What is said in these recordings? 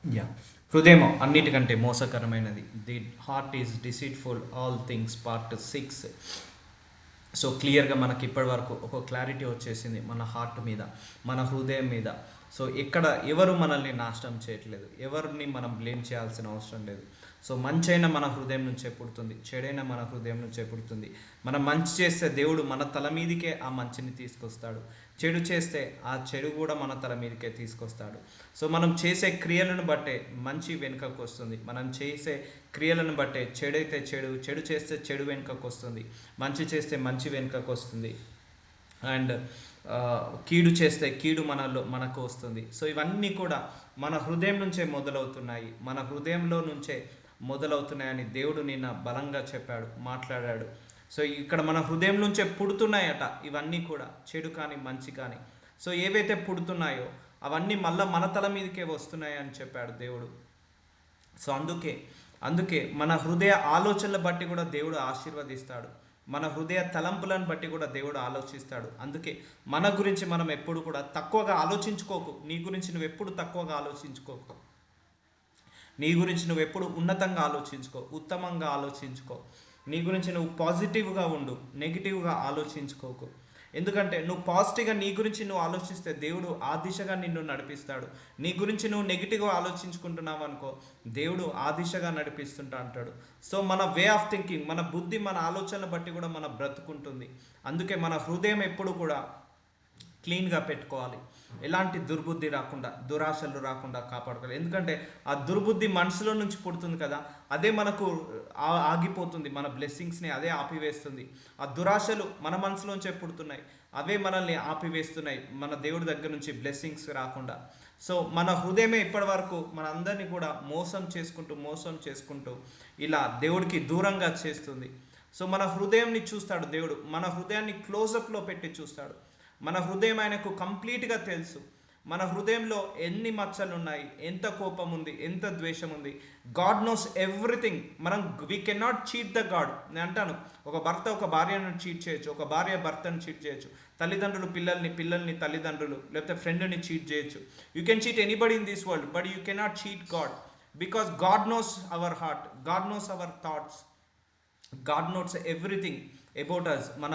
Yeah, హృదయం అన్నిటికంటే మోసకరమైనది. The heart is deceitful all things, part 6. So క్లియర్గా మనకి ఇప్పటి వరకు ఒక క్లారిటీ వచ్చేసింది మన హార్ట్ మీద, మన హృదయం మీద. సో ఇక్కడ ఎవరు మనల్ని నాశనం చేయట్లేదు, ఎవరిని మనం బ్లేమ్ చేయాల్సిన అవసరం లేదు. సో మంచైనా మన హృదయం నుంచే పుడుతుంది, చెడైనా మన హృదయం నుంచే పుడుతుంది. మనం మంచి చేస్తే దేవుడు మన తల మీదికే ఆ మంచిని తీసుకొస్తాడు, చెడు చేస్తే ఆ చెడు కూడా మన తల మీదకే తీసుకొస్తాడు. సో మనం చేసే క్రియలను బట్టే మంచి వెనుకకు వస్తుంది, మనం చేసే క్రియలను బట్టే చెడైతే చెడు, చెడు చేస్తే చెడు వెనుకకు వస్తుంది, మంచి చేస్తే మంచి వెనుకకు వస్తుంది. అండ్ కీడు చేస్తే కీడు మనకు వస్తుంది. సో ఇవన్నీ కూడా మన హృదయం నుంచే మొదలవుతున్నాయి, మన హృదయంలో నుంచే మొదలవుతున్నాయని దేవుడు నిన్న బలంగా చెప్పాడు, మాట్లాడాడు. సో ఇక్కడ మన హృదయం నుంచే పుడుతున్నాయట ఇవన్నీ కూడా, చెడు కానీ మంచి కానీ. సో ఏవైతే పుడుతున్నాయో అవన్నీ మళ్ళీ మన తల మీదకే వస్తున్నాయి అని చెప్పాడు దేవుడు. సో అందుకే మన హృదయ ఆలోచనల బట్టి కూడా దేవుడు ఆశీర్వదిస్తాడు, మన హృదయ తలంపులను బట్టి కూడా దేవుడు ఆలోచిస్తాడు. అందుకే మన గురించి మనం ఎప్పుడు కూడా తక్కువగా ఆలోచించుకోకు, నీ గురించి నువ్వు ఎప్పుడు తక్కువగా ఆలోచించుకోకు, నీ గురించి నువ్వు ఎప్పుడు ఉన్నతంగా ఆలోచించుకో, ఉత్తమంగా ఆలోచించుకో. నీ గురించి నువ్వు పాజిటివ్గా ఉండు, నెగిటివ్గా ఆలోచించుకోకు. ఎందుకంటే నువ్వు పాజిటివ్గా నీ గురించి నువ్వు ఆలోచిస్తే దేవుడు ఆ దిశగా నిన్ను నడిపిస్తాడు. నీ గురించి నువ్వు నెగిటివ్గా ఆలోచించుకుంటున్నావు అనుకో, దేవుడు ఆ దిశగా నడిపిస్తుంటా అంటాడు. సో మన వే ఆఫ్ థింకింగ్, మన బుద్ధి, మన ఆలోచనలు బట్టి కూడా మన బ్రతుకుంటుంది. అందుకే మన హృదయం ఎప్పుడు కూడా క్లీన్గా పెట్టుకోవాలి, ఎలాంటి దుర్బుద్ధి రాకుండా, దురాశలు రాకుండా కాపాడుకోవాలి. ఎందుకంటే ఆ దుర్బుద్ధి మనసులో నుంచి పుడుతుంది కదా, అదే మనకు ఆగిపోతుంది, మన బ్లెస్సింగ్స్ని అదే ఆపివేస్తుంది. ఆ దురాశలు మన మనసులోంచే పుడుతున్నాయి, అవే మనల్ని ఆపివేస్తున్నాయి, మన దేవుడి దగ్గర నుంచి బ్లెస్సింగ్స్ రాకుండా. సో మన హృదయమే ఇప్పటి వరకు మన అందరినీ కూడా మోసం చేసుకుంటూ ఇలా దేవుడికి దూరంగా చేస్తుంది. సో మన హృదయాన్ని చూస్తాడు దేవుడు, మన హృదయాన్ని క్లోజప్లో పెట్టి చూస్తాడు. మన హృదయం ఆయనకు కంప్లీట్గా తెలుసు, మన హృదయంలో ఎన్ని మచ్చలు ఉన్నాయి, ఎంత కోపం ఉంది, ఎంత ద్వేషం ఉంది. God knows everything. We can not cheat the God. నేను అంటాను, ఒక భర్త ఒక భార్యను చీట్ చేయొచ్చు, ఒక భార్య భర్తను చీట్ చేయొచ్చు, తల్లిదండ్రులు పిల్లల్ని తల్లిదండ్రులు లేకపోతే ఫ్రెండ్ని చీట్ చేయొచ్చు. You can cheat anybody in this world, but you cannot cheat God. Because God knows our heart, God knows our thoughts, God knows everything about us. మన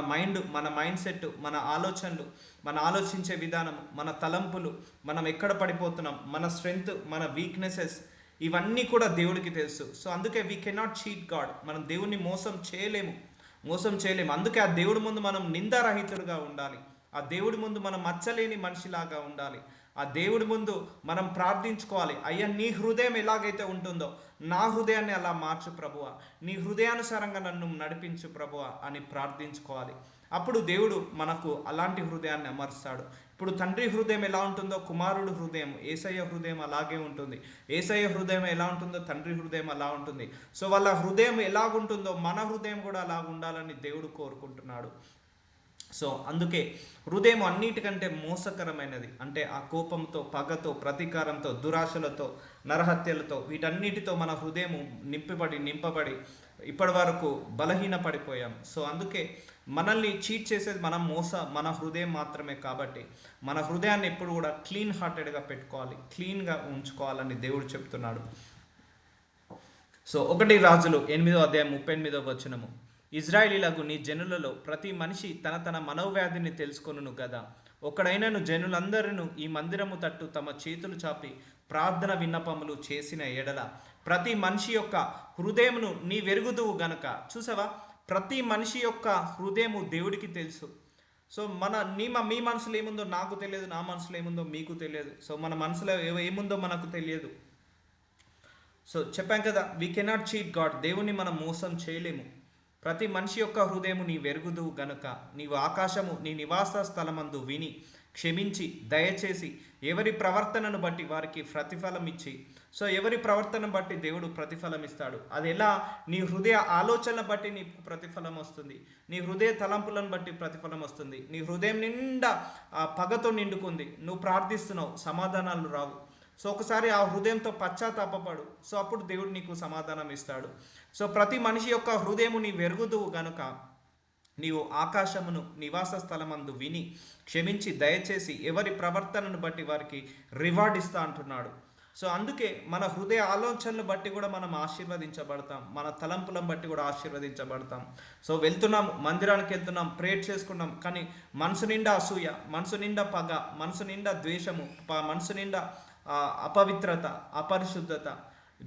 మైండ్ సెట్, మన ఆలోచనలు, మన ఆలోచించే విధానం, మన తలంపులు, మనం ఎక్కడ పడిపోతున్నాం, మన స్ట్రెంగ్త్, మన వీక్నెసెస్, ఇవన్నీ కూడా దేవుడికి తెలుసు. సో అందుకే వీ కెనాట్ చీట్ గాడ్. మనం దేవుణ్ణి మోసం చేయలేము. అందుకే ఆ దేవుడి ముందు మనం నిందారహితుడుగా ఉండాలి, ఆ దేవుడి ముందు మనం మచ్చలేని మనిషిలాగా ఉండాలి. ఆ దేవుడి ముందు మనం ప్రార్థించుకోవాలి, అయ్యా నీ హృదయం ఎలాగైతే ఉంటుందో నా హృదయాన్ని అలా మార్చు ప్రభువా, నీ హృదయానుసారంగా నన్ను నడిపించు ప్రభువా అని ప్రార్థించుకోవాలి. అప్పుడు దేవుడు మనకు అలాంటి హృదయాన్ని అమర్స్తాడు. ఇప్పుడు తండ్రి హృదయం ఎలా ఉంటుందో కుమారుడు హృదయం, యేసయ్య హృదయం అలాగే ఉంటుంది. యేసయ్య హృదయం ఎలా ఉంటుందో తండ్రి హృదయం అలా ఉంటుంది. సో వాళ్ళ హృదయం ఎలాగుంటుందో మన హృదయం కూడా అలా ఉండాలని దేవుడు కోరుకుంటున్నాడు. సో అందుకే హృదయం అన్నిటికంటే మోసకరమైనది. అంటే ఆ కోపంతో, పగతో, ప్రతీకారంతో, దురాశలతో, నరహత్యలతో, వీటన్నిటితో మన హృదయం నింపబడి ఇప్పటి వరకు బలహీన పడిపోయాం. సో అందుకే మనల్ని చీట్ చేసేది మన హృదయం మాత్రమే. కాబట్టి మన హృదయాన్ని ఎప్పుడు కూడా క్లీన్ హార్టెడ్గా పెట్టుకోవాలి, క్లీన్గా ఉంచుకోవాలని దేవుడు చెప్తున్నాడు. సో 1 రాజులు 8:38 ఇజ్రాయేలీలకు నీ జనులలో ప్రతి మనిషి తన మనోవ్యాధిని తెలుసుకొనును గదా. ఒకడైనను జనులందరూ ఈ మందిరము తట్టు తమ చేతులు చాపి ప్రార్థన విన్నపములు చేసిన ఎడల ప్రతి మనిషి యొక్క హృదయమును నీ వెరుగుదువు గనుక. చూసావా, ప్రతి మనిషి యొక్క హృదయము దేవుడికి తెలుసు. సో మీ మనసులో ఏముందో నాకు తెలియదు, నా మనసులో ఏముందో మీకు తెలియదు. సో మన మనసులో ఏముందో మనకు తెలియదు. సో చెప్పాం కదా, వీ కెనాట్ చీట్ గాడ్. దేవుణ్ణి మనం మోసం చేయలేము. ప్రతి మనిషి యొక్క హృదయము నీ వెరుగుదువు గనుక నీవు ఆకాశము నీ నివాస స్థలమందు విని క్షమించి దయచేసి ఎవరి ప్రవర్తనను బట్టి వారికి ప్రతిఫలం ఇచ్చి. సో ఎవరి ప్రవర్తనను బట్టి దేవుడు ప్రతిఫలం ఇస్తాడు. అది ఎలా? నీ హృదయ ఆలోచనను బట్టి నీకు ప్రతిఫలం వస్తుంది, నీ హృదయ తలంపులను బట్టి ప్రతిఫలం వస్తుంది. నీ హృదయం నిండా పగతో నిండుకుంది, నువ్వు ప్రార్థిస్తున్నావు, సమాధానాలు రావు. సో ఒకసారి ఆ హృదయంతో పశ్చాత్తాపపడు, సో అప్పుడు దేవుడు నీకు సమాధానం ఇస్తాడు. సో ప్రతి మనిషి యొక్క హృదయము నీ వెరుగుదువు గనుక నీవు ఆకాశమును నివాస స్థలమందు విని క్షమించి దయచేసి ఎవరి ప్రవర్తనను బట్టి వారికి రివార్డ్ ఇస్తా అంటున్నాడు. సో అందుకే మన హృదయ ఆలోచనలు బట్టి కూడా మనం ఆశీర్వదించబడతాం, మన తలంపులను బట్టి కూడా ఆశీర్వదించబడతాం. సో వెళ్తున్నాం, మందిరానికి వెళ్తున్నాం, ప్రేయర్ చేసుకున్నాం, కానీ మనసు నిండా అసూయ, మనసు నిండా పగ, మనసు నిండా ద్వేషము, మనసు నిండా అపవిత్రత, అపరిశుద్ధత,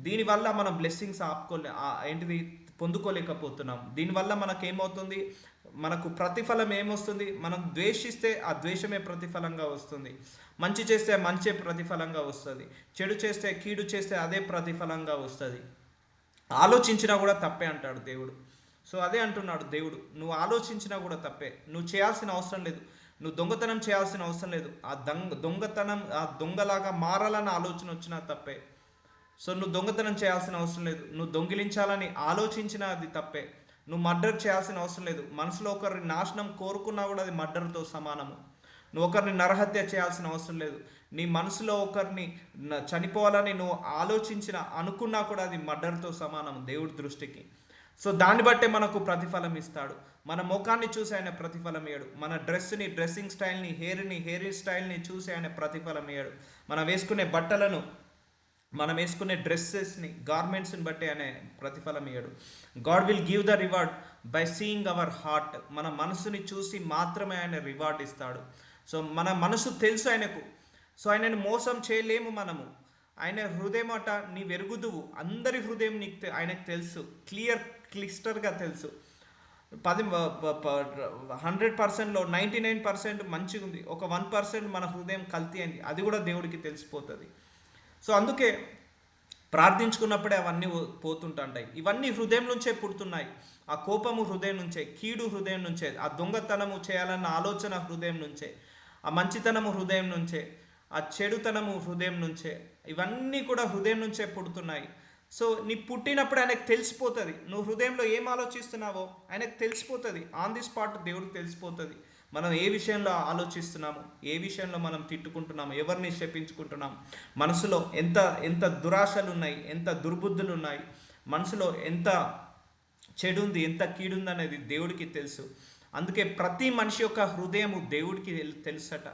దీనివల్ల మనం బ్లెస్సింగ్స్ ఏంటిది పొందుకోలేకపోతున్నాం. దీనివల్ల మనకేమవుతుంది, మనకు ప్రతిఫలం ఏమొస్తుంది, మనం ద్వేషిస్తే ఆ ద్వేషమే ప్రతిఫలంగా వస్తుంది, మంచి చేస్తే మంచే ప్రతిఫలంగా వస్తుంది, చెడు చేస్తే కీడు చేస్తే అదే ప్రతిఫలంగా వస్తుంది. ఆలోచించినా కూడా తప్పే అంటాడు దేవుడు. సో అదే అంటున్నాడు దేవుడు, నువ్వు ఆలోచించినా కూడా తప్పే, నువ్వు చేయాల్సిన అవసరం లేదు, నువ్వు దొంగతనం చేయాల్సిన అవసరం లేదు, ఆ దొంగతనం ఆ దొంగలాగా మారాలన్న ఆలోచన వచ్చినా తప్పే. సో నువ్వు దొంగతనం చేయాల్సిన అవసరం లేదు, నువ్వు దొంగిలించాలని ఆలోచించినా అది తప్పే, నువ్వు మర్డర్ చేయాల్సిన అవసరం లేదు, మనసులో ఒకరి నాశనం కోరుకున్నా కూడా అది మర్డర్తో సమానము. నువ్వు ఒకరిని నరహత్య చేయాల్సిన అవసరం లేదు, నీ మనసులో ఒకరిని చనిపోవాలని నువ్వు అనుకున్నా కూడా అది మర్డర్తో సమానం దేవుడి దృష్టికి. సో దాన్ని బట్టే మనకు ప్రతిఫలం ఇస్తాడు. మన ముఖాన్ని చూసి ఆయన ప్రతిఫలం ఇయ్యడు, మన డ్రెస్ని, డ్రెస్సింగ్ స్టైల్ని, హెయిర్ స్టైల్ని చూసి ఆయన ప్రతిఫలం ఇయ్యడు, మనం వేసుకునే బట్టలను, మనం వేసుకునే డ్రెస్సెస్ని, గార్మెంట్స్ని బట్టి ఆయన ప్రతిఫలం ఇయ్యడు. God will give the reward by seeing our heart. మన మనసుని చూసి మాత్రమే ఆయన రివార్డ్ ఇస్తాడు. సో మన మనసు తెలుసు ఆయనకు, సో ఆయనను మోసం చేయలేము మనము. ఆయన హృదయం అట నీ వెరుగుదువు, అందరి హృదయం నీకు ఆయనకు తెలుసు, క్లిస్టర్గా తెలుసు. 100%లో 99% మంచిగా ఉంది, ఒక 1% మన హృదయం కల్తీ అయింది, అది కూడా దేవుడికి తెలిసిపోతుంది. సో అందుకే ప్రార్థించుకున్నప్పుడే అవన్నీ పోతుంటాయి. ఇవన్నీ హృదయం నుంచే పుడుతున్నాయి. ఆ కోపము హృదయం నుంచే, కీడు హృదయం నుంచే, ఆ దొంగతనము చేయాలన్న ఆలోచన హృదయం నుంచే, ఆ మంచితనము హృదయం నుంచే, ఆ చెడుతనము హృదయం నుంచే, ఇవన్నీ కూడా హృదయం నుంచే పుడుతున్నాయి. సో నీ పుట్టినప్పుడు ఆయనకు తెలిసిపోతుంది, నువ్వు హృదయంలో ఏం ఆలోచిస్తున్నావో ఆయనకు తెలిసిపోతుంది. ఆన్ ది స్పాట్ దేవుడికి తెలిసిపోతుంది మనం ఏ విషయంలో ఆలోచిస్తున్నాము, ఏ విషయంలో మనం తిట్టుకుంటున్నాము, ఎవరిని శపించుకుంటున్నాము, మనసులో ఎంత దురాశలు ఉన్నాయి, ఎంత దుర్బుద్ధులు ఉన్నాయి, మనసులో ఎంత చెడు ఉంది, ఎంత కీడుంది అనేది దేవుడికి తెలుసు. అందుకే ప్రతి మనిషి యొక్క హృదయము దేవుడికి తెలుసట.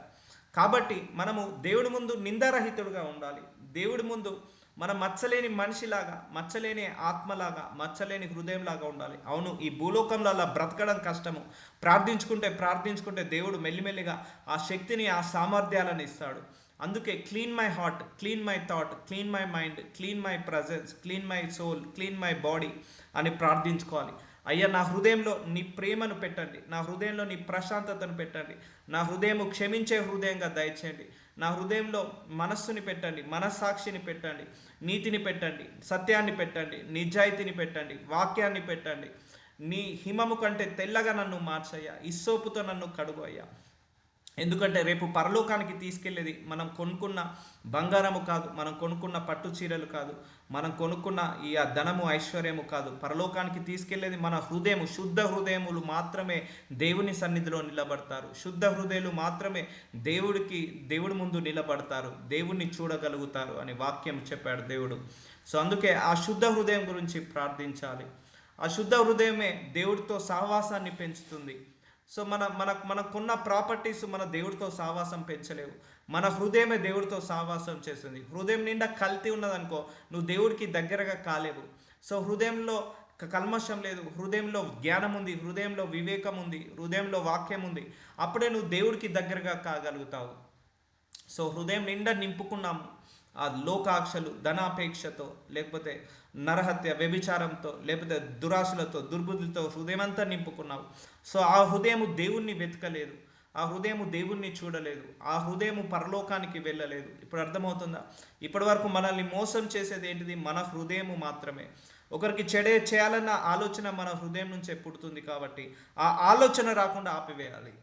కాబట్టి మనము దేవుడి ముందు నిందారహితుడుగా ఉండాలి. దేవుడి ముందు మనం మచ్చలేని మనిషిలాగా, మచ్చలేని ఆత్మలాగా, మచ్చలేని హృదయంలాగా ఉండాలి. అవును, ఈ భూలోకంలో అలా బ్రతకడం కష్టము. ప్రార్థించుకుంటే దేవుడు మెల్లిమెల్లిగా ఆ శక్తిని, ఆ సామర్థ్యాలను ఇస్తాడు. అందుకే clean my heart, clean my thought, clean my mind, clean my presence, clean my soul, clean my body అని ప్రార్థించుకోవాలి. అయ్యా, నా హృదయంలో నీ ప్రేమను పెట్టండి, నా హృదయంలో నీ ప్రశాంతతను పెట్టండి, నా హృదయము క్షమించే హృదయంగా దయచేయండి, నా హృదయంలో మనస్సుని పెట్టండి, మనస్సాక్షిని పెట్టండి, నీతిని పెట్టండి, సత్యాన్ని పెట్టండి, నిజాయితీని పెట్టండి, వాక్యాన్ని పెట్టండి. నీ హిమము కంటే తెల్లగా నన్ను మార్చయ్యా, ఇస్సోపుతో నన్ను కడుగు అయ్యా. ఎందుకంటే రేపు పరలోకానికి తీసుకెళ్లేది మనం కొనుక్కున్న బంగారము కాదు, మనం కొనుక్కున్న పట్టు చీరలు కాదు, మనం కొనుక్కున్న ఈ ధనము ఐశ్వర్యము కాదు. పరలోకానికి తీసుకెళ్లేది మన హృదయము. శుద్ధ హృదయములు మాత్రమే దేవుని సన్నిధిలో నిలబడతారు. శుద్ధ హృదయాలు మాత్రమే దేవుడి ముందు నిలబడతారు, దేవుణ్ణి చూడగలుగుతారు అని వాక్యం చెప్పాడు దేవుడు. సో అందుకే ఆ శుద్ధ హృదయం గురించి ప్రార్థించాలి. ఆ శుద్ధ హృదయమే దేవుడితో సహవాసాన్ని పెంచుతుంది. సో మనకున్న ప్రాపర్టీస్ మన దేవుడితో సహవాసం పెంచలేవు, మన హృదయమే దేవుడితో సహవాసం చేస్తుంది. హృదయం నిండా కల్తీ ఉన్నదనుకో, నువ్వు దేవుడికి దగ్గరగా కాలేవు. సో హృదయంలో కల్మషం లేదు, హృదయంలో జ్ఞానం ఉంది, హృదయంలో వివేకం ఉంది, హృదయంలో వాక్యం ఉంది, అప్పుడే నువ్వు దేవుడికి దగ్గరగా కాగలుగుతావు. సో హృదయం నిండా నింపుకున్నాము ఆ లోకాక్షలు, ధనాపేక్షతో, లేకపోతే నరహత్య, వ్యభిచారంతో, లేకపోతే దురాశలతో, దుర్బుద్ధులతో హృదయమంతా నింపుకున్నావు. సో ఆ హృదయము దేవుణ్ణి వెతకలేదు, ఆ హృదయము దేవుణ్ణి చూడలేదు, ఆ హృదయము పరలోకానికి వెళ్ళలేదు. ఇప్పుడు అర్థమవుతుందా? ఇప్పటి వరకు మనల్ని మోసం చేసేది ఏంటిది? మన హృదయము మాత్రమే. ఒకరికి చేయాలన్న ఆలోచన మన హృదయం నుంచే పుడుతుంది, కాబట్టి ఆ ఆలోచన రాకుండా ఆపివేయాలి.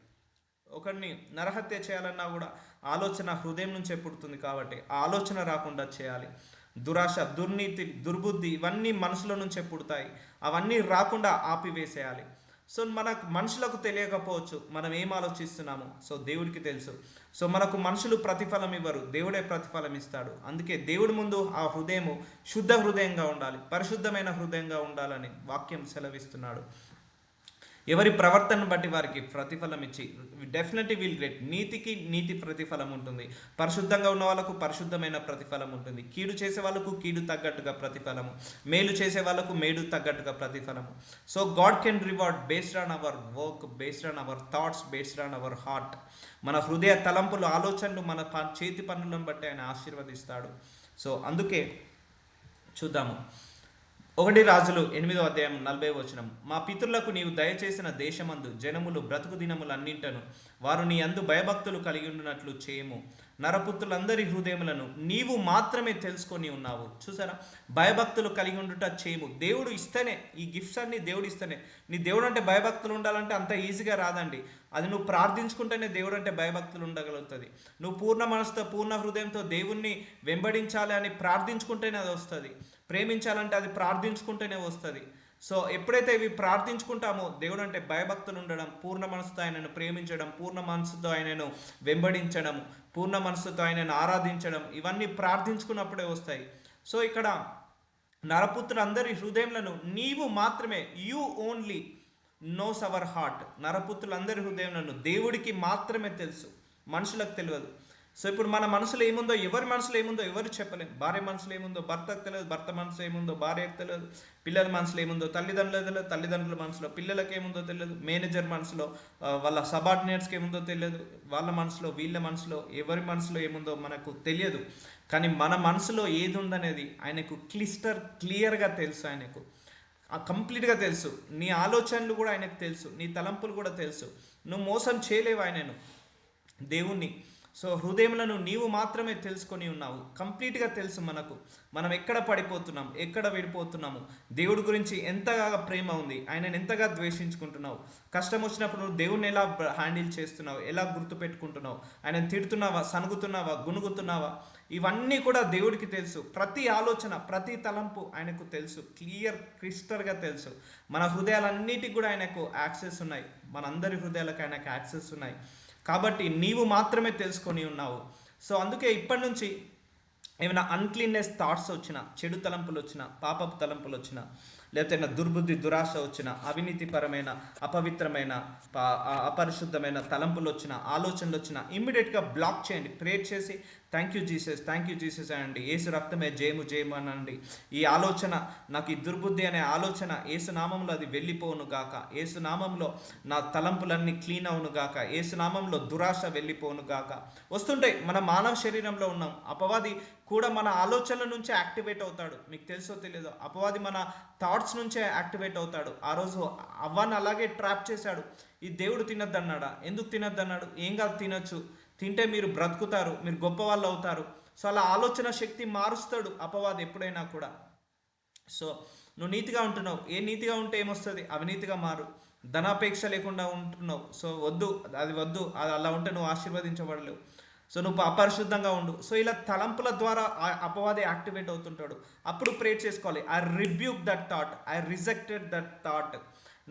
ఒకరిని నరహత్య చేయాలన్నా కూడా ఆలోచన హృదయం నుంచే పుడుతుంది, కాబట్టి ఆ ఆలోచన రాకుండా చేయాలి. దురాశ, దుర్నీతి, దుర్బుద్ధి ఇవన్నీ మనసులో నుంచే పుడతాయి, అవన్నీ రాకుండా ఆపివేసేయాలి. సో మనుషులకు తెలియకపోవచ్చు మనం ఏం ఆలోచిస్తున్నాము, సో దేవుడికి తెలుసు. సో మనకు మనుషులు ప్రతిఫలం ఇవ్వరు, దేవుడే ప్రతిఫలం ఇస్తాడు. అందుకే దేవుడి ముందు ఆ హృదయము శుద్ధ హృదయంగా ఉండాలి, పరిశుద్ధమైన హృదయంగా ఉండాలని వాక్యం సెలవిస్తున్నాడు. ఎవరి ప్రవర్తనను బట్టి వారికి ప్రతిఫలం ఇచ్చి డెఫినెట్లీ విల్ గెట్. నీతికి నీతి ప్రతిఫలం ఉంటుంది, పరిశుద్ధంగా ఉన్న వాళ్ళకు పరిశుద్ధమైన ప్రతిఫలం ఉంటుంది, కీడు చేసే వాళ్ళకు కీడు తగ్గట్టుగా ప్రతిఫలము, మేలు చేసే వాళ్ళకు మేలు తగ్గట్టుగా ప్రతిఫలము. So God can reward based on our work, based on our thoughts, based on our heart. మన హృదయ తలంపులు, ఆలోచనలు, మన చేతి పనులను బట్టి ఆయన ఆశీర్వదిస్తాడు. సో అందుకే చూద్దాము. 1 రాజులు 8:40 మా పితరులకు నీవు దయచేసిన దేశమందు జనములు బ్రతుకు దినములన్నింటను వారు నీ అందు భయభక్తులు కలిగి ఉండినట్లు చేయము. నరపుత్రులందరి హృదయములను నీవు మాత్రమే తెలుసుకొని ఉన్నావు. చూసారా, భయభక్తులు కలిగి ఉండుట చేయము. దేవుడు ఇస్తేనే, ఈ గిఫ్ట్స్ అన్ని దేవుడు ఇస్తేనే. నీ దేవుడు అంటే భయభక్తులు ఉండాలంటే అంత ఈజీగా రాదండి. అది నువ్వు ప్రార్థించుకుంటేనే దేవుడు అంటే భయభక్తులు ఉండగలుగుతుంది. నువ్వు పూర్ణ మనసుతో పూర్ణ హృదయంతో దేవుణ్ణి వెంబడించాలి అని ప్రార్థించుకుంటేనే అది వస్తుంది. ప్రేమించాలంటే అది ప్రార్థించుకుంటేనే వస్తుంది. సో ఎప్పుడైతే ఇవి ప్రార్థించుకుంటామో, దేవుడు అంటే భయభక్తులు ఉండడం, పూర్ణ మనసుతో ఆయనను ప్రేమించడం, పూర్ణ మనసుతో ఆయనను వెంబడించడం, పూర్ణ మనసుతో ఆయనను ఆరాధించడం, ఇవన్నీ ప్రార్థించుకున్నప్పుడే వస్తాయి. సో ఇక్కడ నరపుత్రులందరి హృదయములను నీవు మాత్రమే, you only knows our heart. నరపుత్రులందరి హృదయములను దేవుడికి మాత్రమే తెలుసు, మనుషులకు తెలియదు. సో ఇప్పుడు మన మనసులో ఏముందో, ఎవరి మనసులో ఏముందో ఎవరు చెప్పలేం. భార్య మనసులో ఏముందో భర్తకు తెలియదు, భర్త మనసులో ఏముందో భార్యకు తెలియదు, పిల్లల మనసులో ఏముందో తల్లిదండ్రులకు తెలియదు, తల్లిదండ్రుల మనసులో పిల్లలకి ఏముందో తెలియదు, మేనేజర్ మనసులో వాళ్ళ సబార్డినేట్స్కి ఏముందో తెలియదు, వాళ్ళ మనసులో వీళ్ళ మనసులో ఎవరి మనసులో ఏముందో మనకు తెలియదు. కానీ మన మనసులో ఏది ఉందనేది ఆయనకు క్లియర్గా తెలుసు. ఆయనకు కంప్లీట్గా తెలుసు. నీ ఆలోచనలు కూడా ఆయనకు తెలుసు, నీ తలంపులు కూడా తెలుసు. నువ్వు మోసం చేయలేవు ఆయనను, దేవుణ్ణి. సో హృదయములను నీవు మాత్రమే తెలుసుకొని ఉన్నావు. కంప్లీట్గా తెలుసు మనకు, మనం ఎక్కడ పడిపోతున్నాం, ఎక్కడ విడిపోతున్నాము, దేవుడి గురించి ఎంతగా ప్రేమ ఉంది, ఆయనను ఎంతగా ద్వేషించుకుంటున్నావు, కష్టం వచ్చినప్పుడు నువ్వు దేవుణ్ణి ఎలా హ్యాండిల్ చేస్తున్నావు, ఎలా గుర్తుపెట్టుకుంటున్నావు, ఆయన తిడుతున్నావా, సనుగుతున్నావా, గునుగుతున్నావా, ఇవన్నీ కూడా దేవుడికి తెలుసు. ప్రతి ఆలోచన, ప్రతి తలంపు ఆయనకు తెలుసు, క్రిస్టల్గా తెలుసు. మన హృదయాలన్నిటికి కూడా ఆయనకు యాక్సెస్ ఉన్నాయి, మనందరి హృదయాలకు ఆయనకు యాక్సెస్ ఉన్నాయి. కాబట్టి నీవు మాత్రమే తెలుసుకొని ఉన్నావు. సో అందుకే ఇప్పటి నుంచి ఏమైనా అన్క్లీన్నెస్ థాట్స్ వచ్చినా, చెడు తలంపులు వచ్చినా, పాపపు తలంపులు వచ్చినా, లేకపోతే దుర్బుద్ధి, దురాశ వచ్చిన, అవినీతిపరమైన, అపవిత్రమైన, అపరిశుద్ధమైన తలంపులు వచ్చిన, ఆలోచనలు వచ్చిన, ఇమ్మీడియట్గా బ్లాక్ చేయండి. ప్రేర్ చేసి థ్యాంక్ యూ జీసస్ అనండి. ఏసు రక్తమే జయము జయము అనండి. ఈ ఆలోచన, నాకు ఈ దుర్బుద్ధి అనే ఆలోచన ఏసు నామంలో అది వెళ్ళిపోవును గాక. ఏసు నామంలో నా తలంపులన్నీ క్లీన్ అవును గాక. ఏసు నామంలో దురాశ వెళ్ళిపోవును గాక. వస్తుంటాయి, మన మానవ శరీరంలో ఉన్నాం. అపవాది కూడా మన ఆలోచనల నుంచే యాక్టివేట్ అవుతాడు. మీకు తెలుసో తెలియదో, అపవాది మన థాట్స్ నుంచే యాక్టివేట్ అవుతాడు. ఆ రోజు అవ్వని అలాగే ట్రాప్ చేశాడు. ఈ దేవుడు తినొద్దన్నాడా? ఎందుకు తినొద్దన్నాడు? ఏం కాదు, తినొచ్చు, తింటే మీరు బ్రతుకుతారు, మీరు గొప్ప వాళ్ళు అవుతారు. సో అలా ఆలోచన శక్తి మారుస్తాడు అపవాది ఎప్పుడైనా కూడా. సో నువ్వు నీతిగా ఉంటున్నావు, ఏ నీతిగా ఉంటే ఏమొస్తుంది? అవినీతిగా మారు. ధనాపేక్ష లేకుండా ఉంటున్నావు, సో వద్దు, అది వద్దు, అది అలా ఉంటే నువ్వు ఆశీర్వదించబడలేవు. సో నువ్వు అపరిశుద్ధంగా ఉండు. సో ఇలా తలంపుల ద్వారా అపవాది యాక్టివేట్ అవుతుంటాడు. అప్పుడు ప్రేర్ చేసుకోవాలి, I rebuke that thought, I rejected that thought.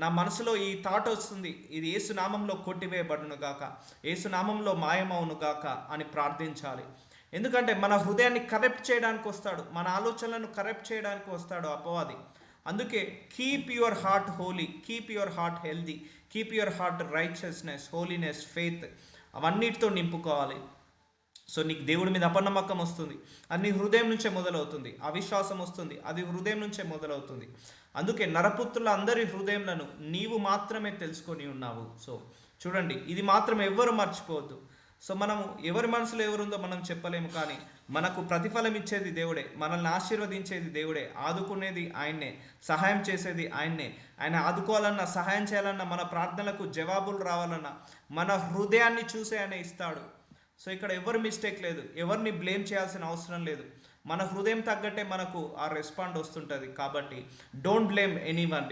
నా మనసులో ఈ థాట్ వస్తుంది, ఇది ఏసునామంలో కొట్టివేయబడును గాక, ఏసునామంలో మాయమవును గాక అని ప్రార్థించాలి. ఎందుకంటే మన హృదయాన్ని కరెక్ట్ చేయడానికి వస్తాడు, మన ఆలోచనలను కరెక్ట్ చేయడానికి వస్తాడు అపవాది. అందుకే keep your heart holy, keep your heart healthy, keep your heart righteousness, holiness, faith, అవన్నిటితో నింపుకోవాలి. సో నీకు దేవుడి మీద అపనమ్మకం వస్తుంది, అది నీ హృదయం నుంచే మొదలవుతుంది. అవిశ్వాసం వస్తుంది, అది హృదయం నుంచే మొదలవుతుంది. అందుకే నరపుత్రుల అందరి హృదయంలను నీవు మాత్రమే తెలుసుకొని ఉన్నావు. సో చూడండి, ఇది మాత్రం ఎవ్వరు మర్చిపోవద్దు. సో మనము ఎవరి మనసులో ఎవరుందో మనం చెప్పలేము, కానీ మనకు ప్రతిఫలం ఇచ్చేది దేవుడే, మనల్ని ఆశీర్వదించేది దేవుడే, ఆదుకునేది ఆయన్నే, సహాయం చేసేది ఆయన్నే. ఆయన ఆదుకోవాలన్నా, సహాయం చేయాలన్నా, మన ప్రార్థనలకు జవాబులు రావాలన్నా మన హృదయాన్ని చూసే ఆయన ఇస్తాడు. సో ఇక్కడ ఎవరు మిస్టేక్ లేదు, ఎవరిని బ్లేమ్ చేయాల్సిన అవసరం లేదు. మన హృదయం తగ్గట్టే మనకు ఆ రెస్పాండ్ వస్తుంటుంది. కాబట్టి don't blame anyone.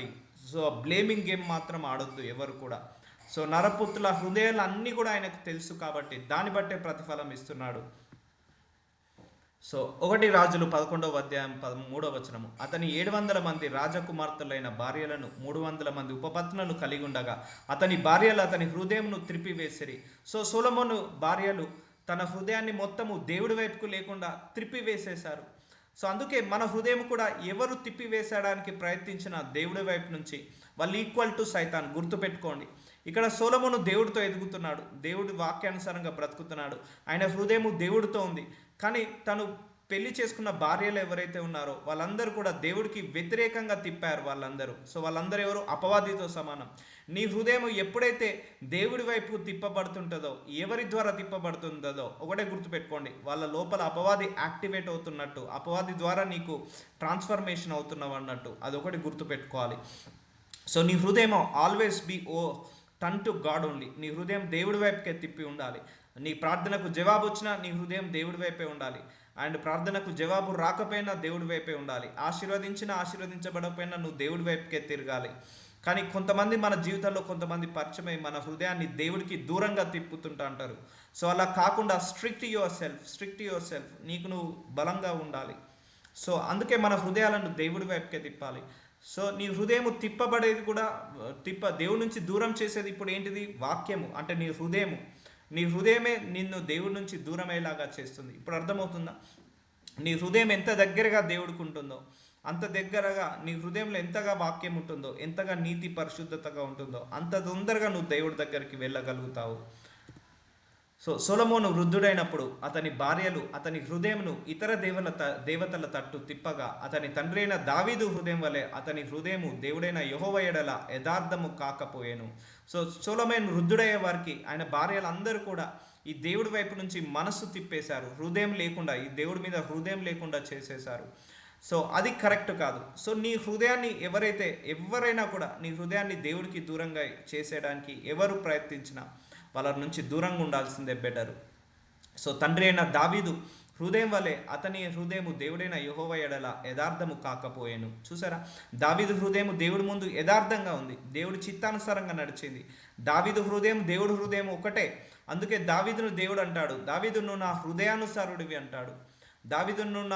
So blaming game మాత్రం ఆడొద్దు ఎవరు కూడా. సో నరపుత్రుల హృదయాలు అన్నీ కూడా ఆయనకు తెలుసు, కాబట్టి దాన్ని బట్టే ప్రతిఫలం ఇస్తున్నాడు. సో 1 రాజులు 11:13 అతని 700 మంది రాజకుమార్తెలైన భార్యలను 300 మంది ఉపపత్నులను కలిగి ఉండగా అతని భార్యలు అతని హృదయమును త్రిప్పివేసిరి. సో సొలొమోను భార్యలు తన హృదయాన్ని మొత్తము దేవుడి వైపుకు లేకుండా త్రిప్పివేసేశారు. సో అందుకే మన హృదయం కూడా ఎవరు తిప్పివేసడానికి ప్రయత్నించిన దేవుడి వైపు నుంచి వాళ్ళు ఈక్వల్ టు సైతాన్, గుర్తుపెట్టుకోండి. ఇక్కడ సొలొమోను దేవుడితో ఎదుగుతున్నాడు, దేవుడి వాక్యానుసారంగా బ్రతుకుతున్నాడు, ఆయన హృదయం దేవుడితో ఉంది. కానీ తను పెళ్లి చేసుకున్న భార్యలు ఎవరైతే ఉన్నారో వాళ్ళందరూ కూడా దేవుడికి వ్యతిరేకంగా తిప్పారు వాళ్ళందరూ. సో వాళ్ళందరూ ఎవరు? అపవాదితో సమానం. నీ హృదయం ఎప్పుడైతే దేవుడి వైపు తిప్పబడుతుంటుందో, ఎవరి ద్వారా తిప్పబడుతుందో ఒకటే గుర్తుపెట్టుకోండి, వాళ్ళ లోపల అపవాది యాక్టివేట్ అవుతున్నట్టు, అపవాది ద్వారా నీకు ట్రాన్స్ఫర్మేషన్ అవుతున్నావు అన్నట్టు, అదొకటి గుర్తుపెట్టుకోవాలి. సో నీ హృదయం always be turn to God only. నీ హృదయం దేవుడి వైపుకే తిప్పి ఉండాలి. నీ ప్రార్థనకు జవాబు వచ్చినా నీ హృదయం దేవుడి వైపే ఉండాలి. అండ్ ప్రార్థనకు జవాబు రాకపోయినా దేవుడి వైపే ఉండాలి. ఆశీర్వదించబడకపోయినా నువ్వు దేవుడి వైపుకే తిరగాలి. కానీ కొంతమంది మన జీవితంలో కొంతమంది పరిచయమై మన హృదయాన్ని దేవుడికి దూరంగా తిప్పుతుంటా అంటారు. సో అలా కాకుండా స్ట్రిక్ట్ యువర్ సెల్ఫ్, నీకు నువ్వు బలంగా ఉండాలి. సో అందుకే మన హృదయాలను దేవుడి వైపుకే తిప్పాలి. సో నీ హృదయం తిప్పబడేది కూడా దేవుడి నుంచి దూరం చేసేది ఇప్పుడు ఏంటిది? వాక్యము. అంటే నీ హృదయమే నిన్ను దేవుడి నుంచి దూరం అయ్యేలాగా చేస్తుంది. ఇప్పుడు అర్థమవుతుందా? నీ హృదయం ఎంత దగ్గరగా దేవుడికి ఉంటుందో, అంత దగ్గరగా నీ హృదయంలో ఎంతగా వాక్యం ఉంటుందో, ఎంతగా నీతి పరిశుద్ధతగా ఉంటుందో, అంత తొందరగా నువ్వు దేవుడి దగ్గరికి వెళ్ళగలుగుతావు. సో సొలొమోను వృద్ధుడైనప్పుడు అతని భార్యలు అతని హృదయంను ఇతర దేవతల తట్టు తిప్పగా, అతని తండ్రి అయిన దావీదు హృదయం వలె అతని హృదయము దేవుడైన యెహోవా యెడల యథార్థము కాకపోయేను. సో సొలొమోను వృద్ధుడయ్యే వారికి ఆయన భార్యలందరూ కూడా ఈ దేవుడి వైపు నుంచి మనసు తిప్పేశారు, హృదయం లేకుండా, ఈ దేవుడి మీద హృదయం లేకుండా చేసేశారు. సో అది కరెక్ట్ కాదు. సో నీ హృదయాన్ని ఎవరైనా కూడా నీ హృదయాన్ని దేవుడికి దూరంగా చేసేయడానికి ఎవరు ప్రయత్నించినా వాళ్ళ నుంచి దూరంగా ఉండాల్సిందే బెటరు. సో తండ్రి అయిన దావీదు హృదయం వలె అతని హృదయము దేవుడైన యెహోవా యెడల యథార్థము కాకపోయేను. చూసారా, దావీదు హృదయం దేవుడి ముందు యథార్థంగా ఉంది, దేవుడి చిత్తానుసారంగా నడిచింది. దావీదు హృదయం దేవుడి హృదయం ఒకటే. అందుకే దావీదును దేవుడు అంటాడు, దావీదు నువ్వు నా హృదయానుసారుడివి అంటాడు. దావీదు నువ్వు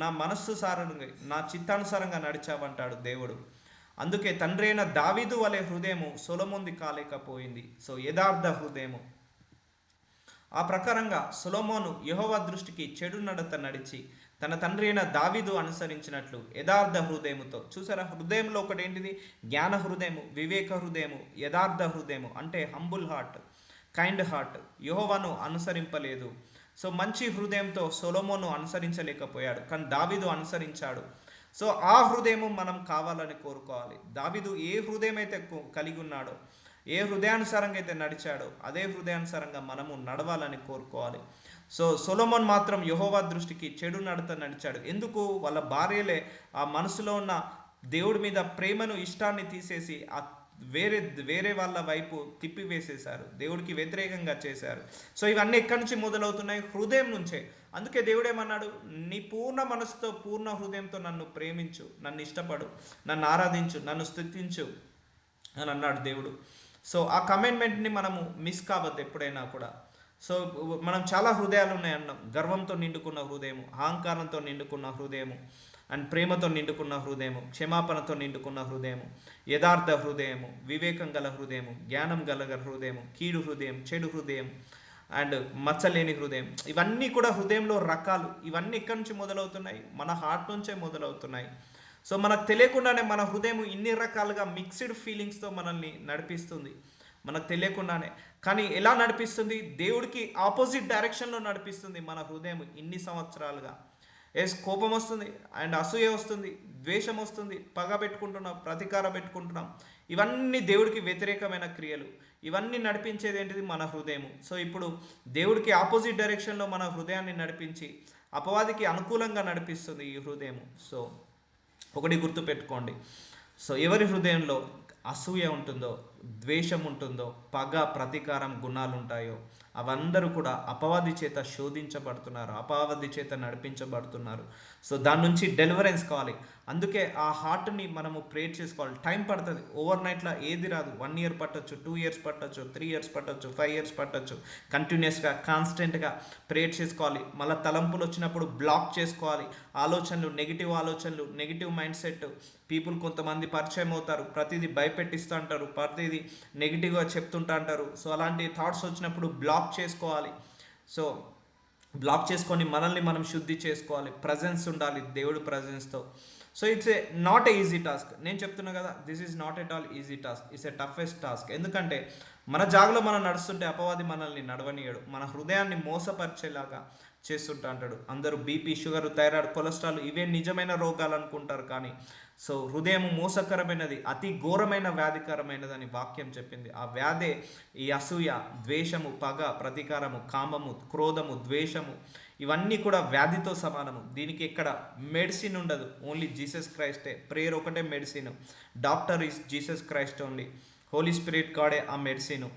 నా మనస్సు సారుడివి, నా చిత్తానుసారంగా నడిచావంటాడు దేవుడు. అందుకే తండ్రి అయిన దావీదు వలె హృదయము సొలొమోనుది కాలేకపోయింది. సో యథార్థ హృదయము. ఆ ప్రకారంగా సొలొమోను యెహోవా దృష్టికి చెడు నడత నడిచి తన తండ్రి అయిన దావీదు అనుసరించినట్లు యథార్థ హృదయముతో. చూసారా, హృదయంలో ఒకటి ఏంటిది? జ్ఞాన హృదయము, వివేక హృదయము, యథార్థ హృదయము అంటే హంబుల్ హార్ట్, కైండ్ హార్ట్. యెహోవాను అనుసరింపలేదు. సో మంచి హృదయంతో సొలొమోను అనుసరించలేకపోయాడు, కానీ దావీదు అనుసరించాడు. సో ఆ హృదయము మనం కావాలని కోరుకోవాలి. దావీదు ఏ హృదయం అయితే కలిగి ఉన్నాడో, ఏ హృదయానుసారంగా అయితే నడిచాడో, అదే హృదయానుసారంగా మనము నడవాలని కోరుకోవాలి. సో సొలొమోన్ మాత్రం యెహోవా దృష్టికి చెడు నడత నడిచాడు. ఎందుకు? వాళ్ళ భార్యలే ఆ మనసులో ఉన్న దేవుడి మీద ప్రేమను, ఇష్టాన్ని తీసేసి వేరే వాళ్ళ వైపు తిప్పివేసేశారు, దేవుడికి వ్యతిరేకంగా చేశారు. సో ఇవన్నీ ఎక్కడి నుంచి మొదలవుతున్నాయి? హృదయం నుంచే. అందుకే దేవుడు ఏమన్నాడు? నీ పూర్ణ మనసుతో, పూర్ణ హృదయంతో నన్ను ప్రేమించు, నన్ను ఇష్టపడు, నన్ను ఆరాధించు, నన్ను స్తుతించు అని అన్నాడు దేవుడు. సో ఆ కమాండ్మెంట్ని మనము మిస్ కావద్దు ఎప్పుడైనా కూడా. సో మనం చాలా హృదయాలు ఉన్నాయన్నాం. గర్వంతో నిండుకున్న హృదయము, అహంకారంతో నిండుకున్న హృదయము, అండ్ ప్రేమతో నిండుకున్న హృదయము, క్షమాపణతో నిండుకున్న హృదయము, యథార్థ హృదయము, వివేకం గల హృదయము, జ్ఞానం గల హృదయము, కీడు హృదయం, చెడు హృదయం, అండ్ మచ్చలేని హృదయం. ఇవన్నీ కూడా హృదయంలో రకాలు. ఇవన్నీ ఎక్కడి నుంచి మొదలవుతున్నాయి? మన హార్ట్ నుంచే మొదలవుతున్నాయి. సో మనకు తెలియకుండానే మన హృదయం ఇన్ని రకాలుగా మిక్స్డ్ ఫీలింగ్స్తో మనల్ని నడిపిస్తుంది, మనకు తెలియకుండానే. కానీ ఎలా నడిపిస్తుంది? దేవుడికి ఆపోజిట్ డైరెక్షన్లో నడిపిస్తుంది మన హృదయం. ఇన్ని సంవత్సరాలుగా కోపం వస్తుంది, అండ్ అసూయ వస్తుంది, ద్వేషం వస్తుంది, పగ పెట్టుకుంటున్నాం, ప్రతీకారం పెట్టుకుంటున్నాం. ఇవన్నీ దేవుడికి వ్యతిరేకమైన క్రియలు. ఇవన్నీ నడిపించేది ఏంటిది? మన హృదయము. సో ఇప్పుడు దేవుడికి ఆపోజిట్ డైరెక్షన్లో మన హృదయాన్ని నడిపించి అపవాదికి అనుకూలంగా నడిపిస్తుంది ఈ హృదయము. సో ఒకటి గుర్తుపెట్టుకోండి. సో ఎవరి హృదయంలో అసూయ ఉంటుందో, ద్వేషం ఉంటుందో, పగ, ప్రతీకారం గుణాలు ఉంటాయో అవందరూ కూడా అపవాది చేత శోధించబడుతున్నారు, అపవాది చేత నడిపించబడుతున్నారు. సో దాని నుంచి డెలివరెన్స్ కావాలి. అందుకే ఆ హార్ట్ని మనము ప్రేర్ చేసుకోవాలి. టైం పడుతుంది, ఓవర్ నైట్లో ఏది రాదు. 1 year పట్టచ్చు, 2 years పట్టచ్చు, 3 years పట్టచ్చు, 5 years పట్టచ్చు. కంటిన్యూస్గా కాన్స్టెంట్గా ప్రేర్ చేసుకోవాలి. మళ్ళీ తలంపులు వచ్చినప్పుడు బ్లాక్ చేసుకోవాలి. ఆలోచనలు, నెగిటివ్ మైండ్ సెట్ పీపుల్ కొంతమంది పరిచయం అవుతారు, ప్రతిదీ భయపెట్టిస్తూ అంటారు, ప్రతిదీ నెగిటివ్గా చెప్తుంటా అంటారు. సో అలాంటి థాట్స్ వచ్చినప్పుడు బ్లాక్ చేసుకోవాలి. సో బ్లాక్ చేసుకొని మనల్ని మనం శుద్ధి చేసుకోవాలి. ప్రజెన్స్ ఉండాలి దేవుడు ప్రజెన్స్తో. So it's a not a easy task. నేను చెప్తున్నా కదా, this is not at all easy task, it's a toughest task. ఎందుకంటే మన జాగలో మనం నడుస్తుంటే అపవాది మనల్ని నడవనీయడు, మన హృదయాన్ని మోసపరిచేలాగా చేస్తుంటా అంటాడు. అందరూ బీపీ, షుగర్, థైరాయిడ్, కొలెస్ట్రాల్ ఇవే నిజమైన రోగాలు అనుకుంటారు, కానీ సో హృదయం మోసకరమైనది, అతి ఘోరమైన వ్యాధికరమైనదని వాక్యం చెప్పింది. ఆ వ్యాధే ఈ అసూయ, ద్వేషము, పగ, ప్రతీకారము, కామము, క్రోధము, ద్వేషము, ఇవన్నీ కూడా వ్యాధితో సమానము. దీనికి ఎక్కడ మెడిసిన్ ఉండదు, ఓన్లీ జీసస్ క్రైస్టే. ప్రేయర్ ఒకటే medicine. Doctor is Jesus Christ only. Holy spirit గాడే ఆ మెడిసిన్.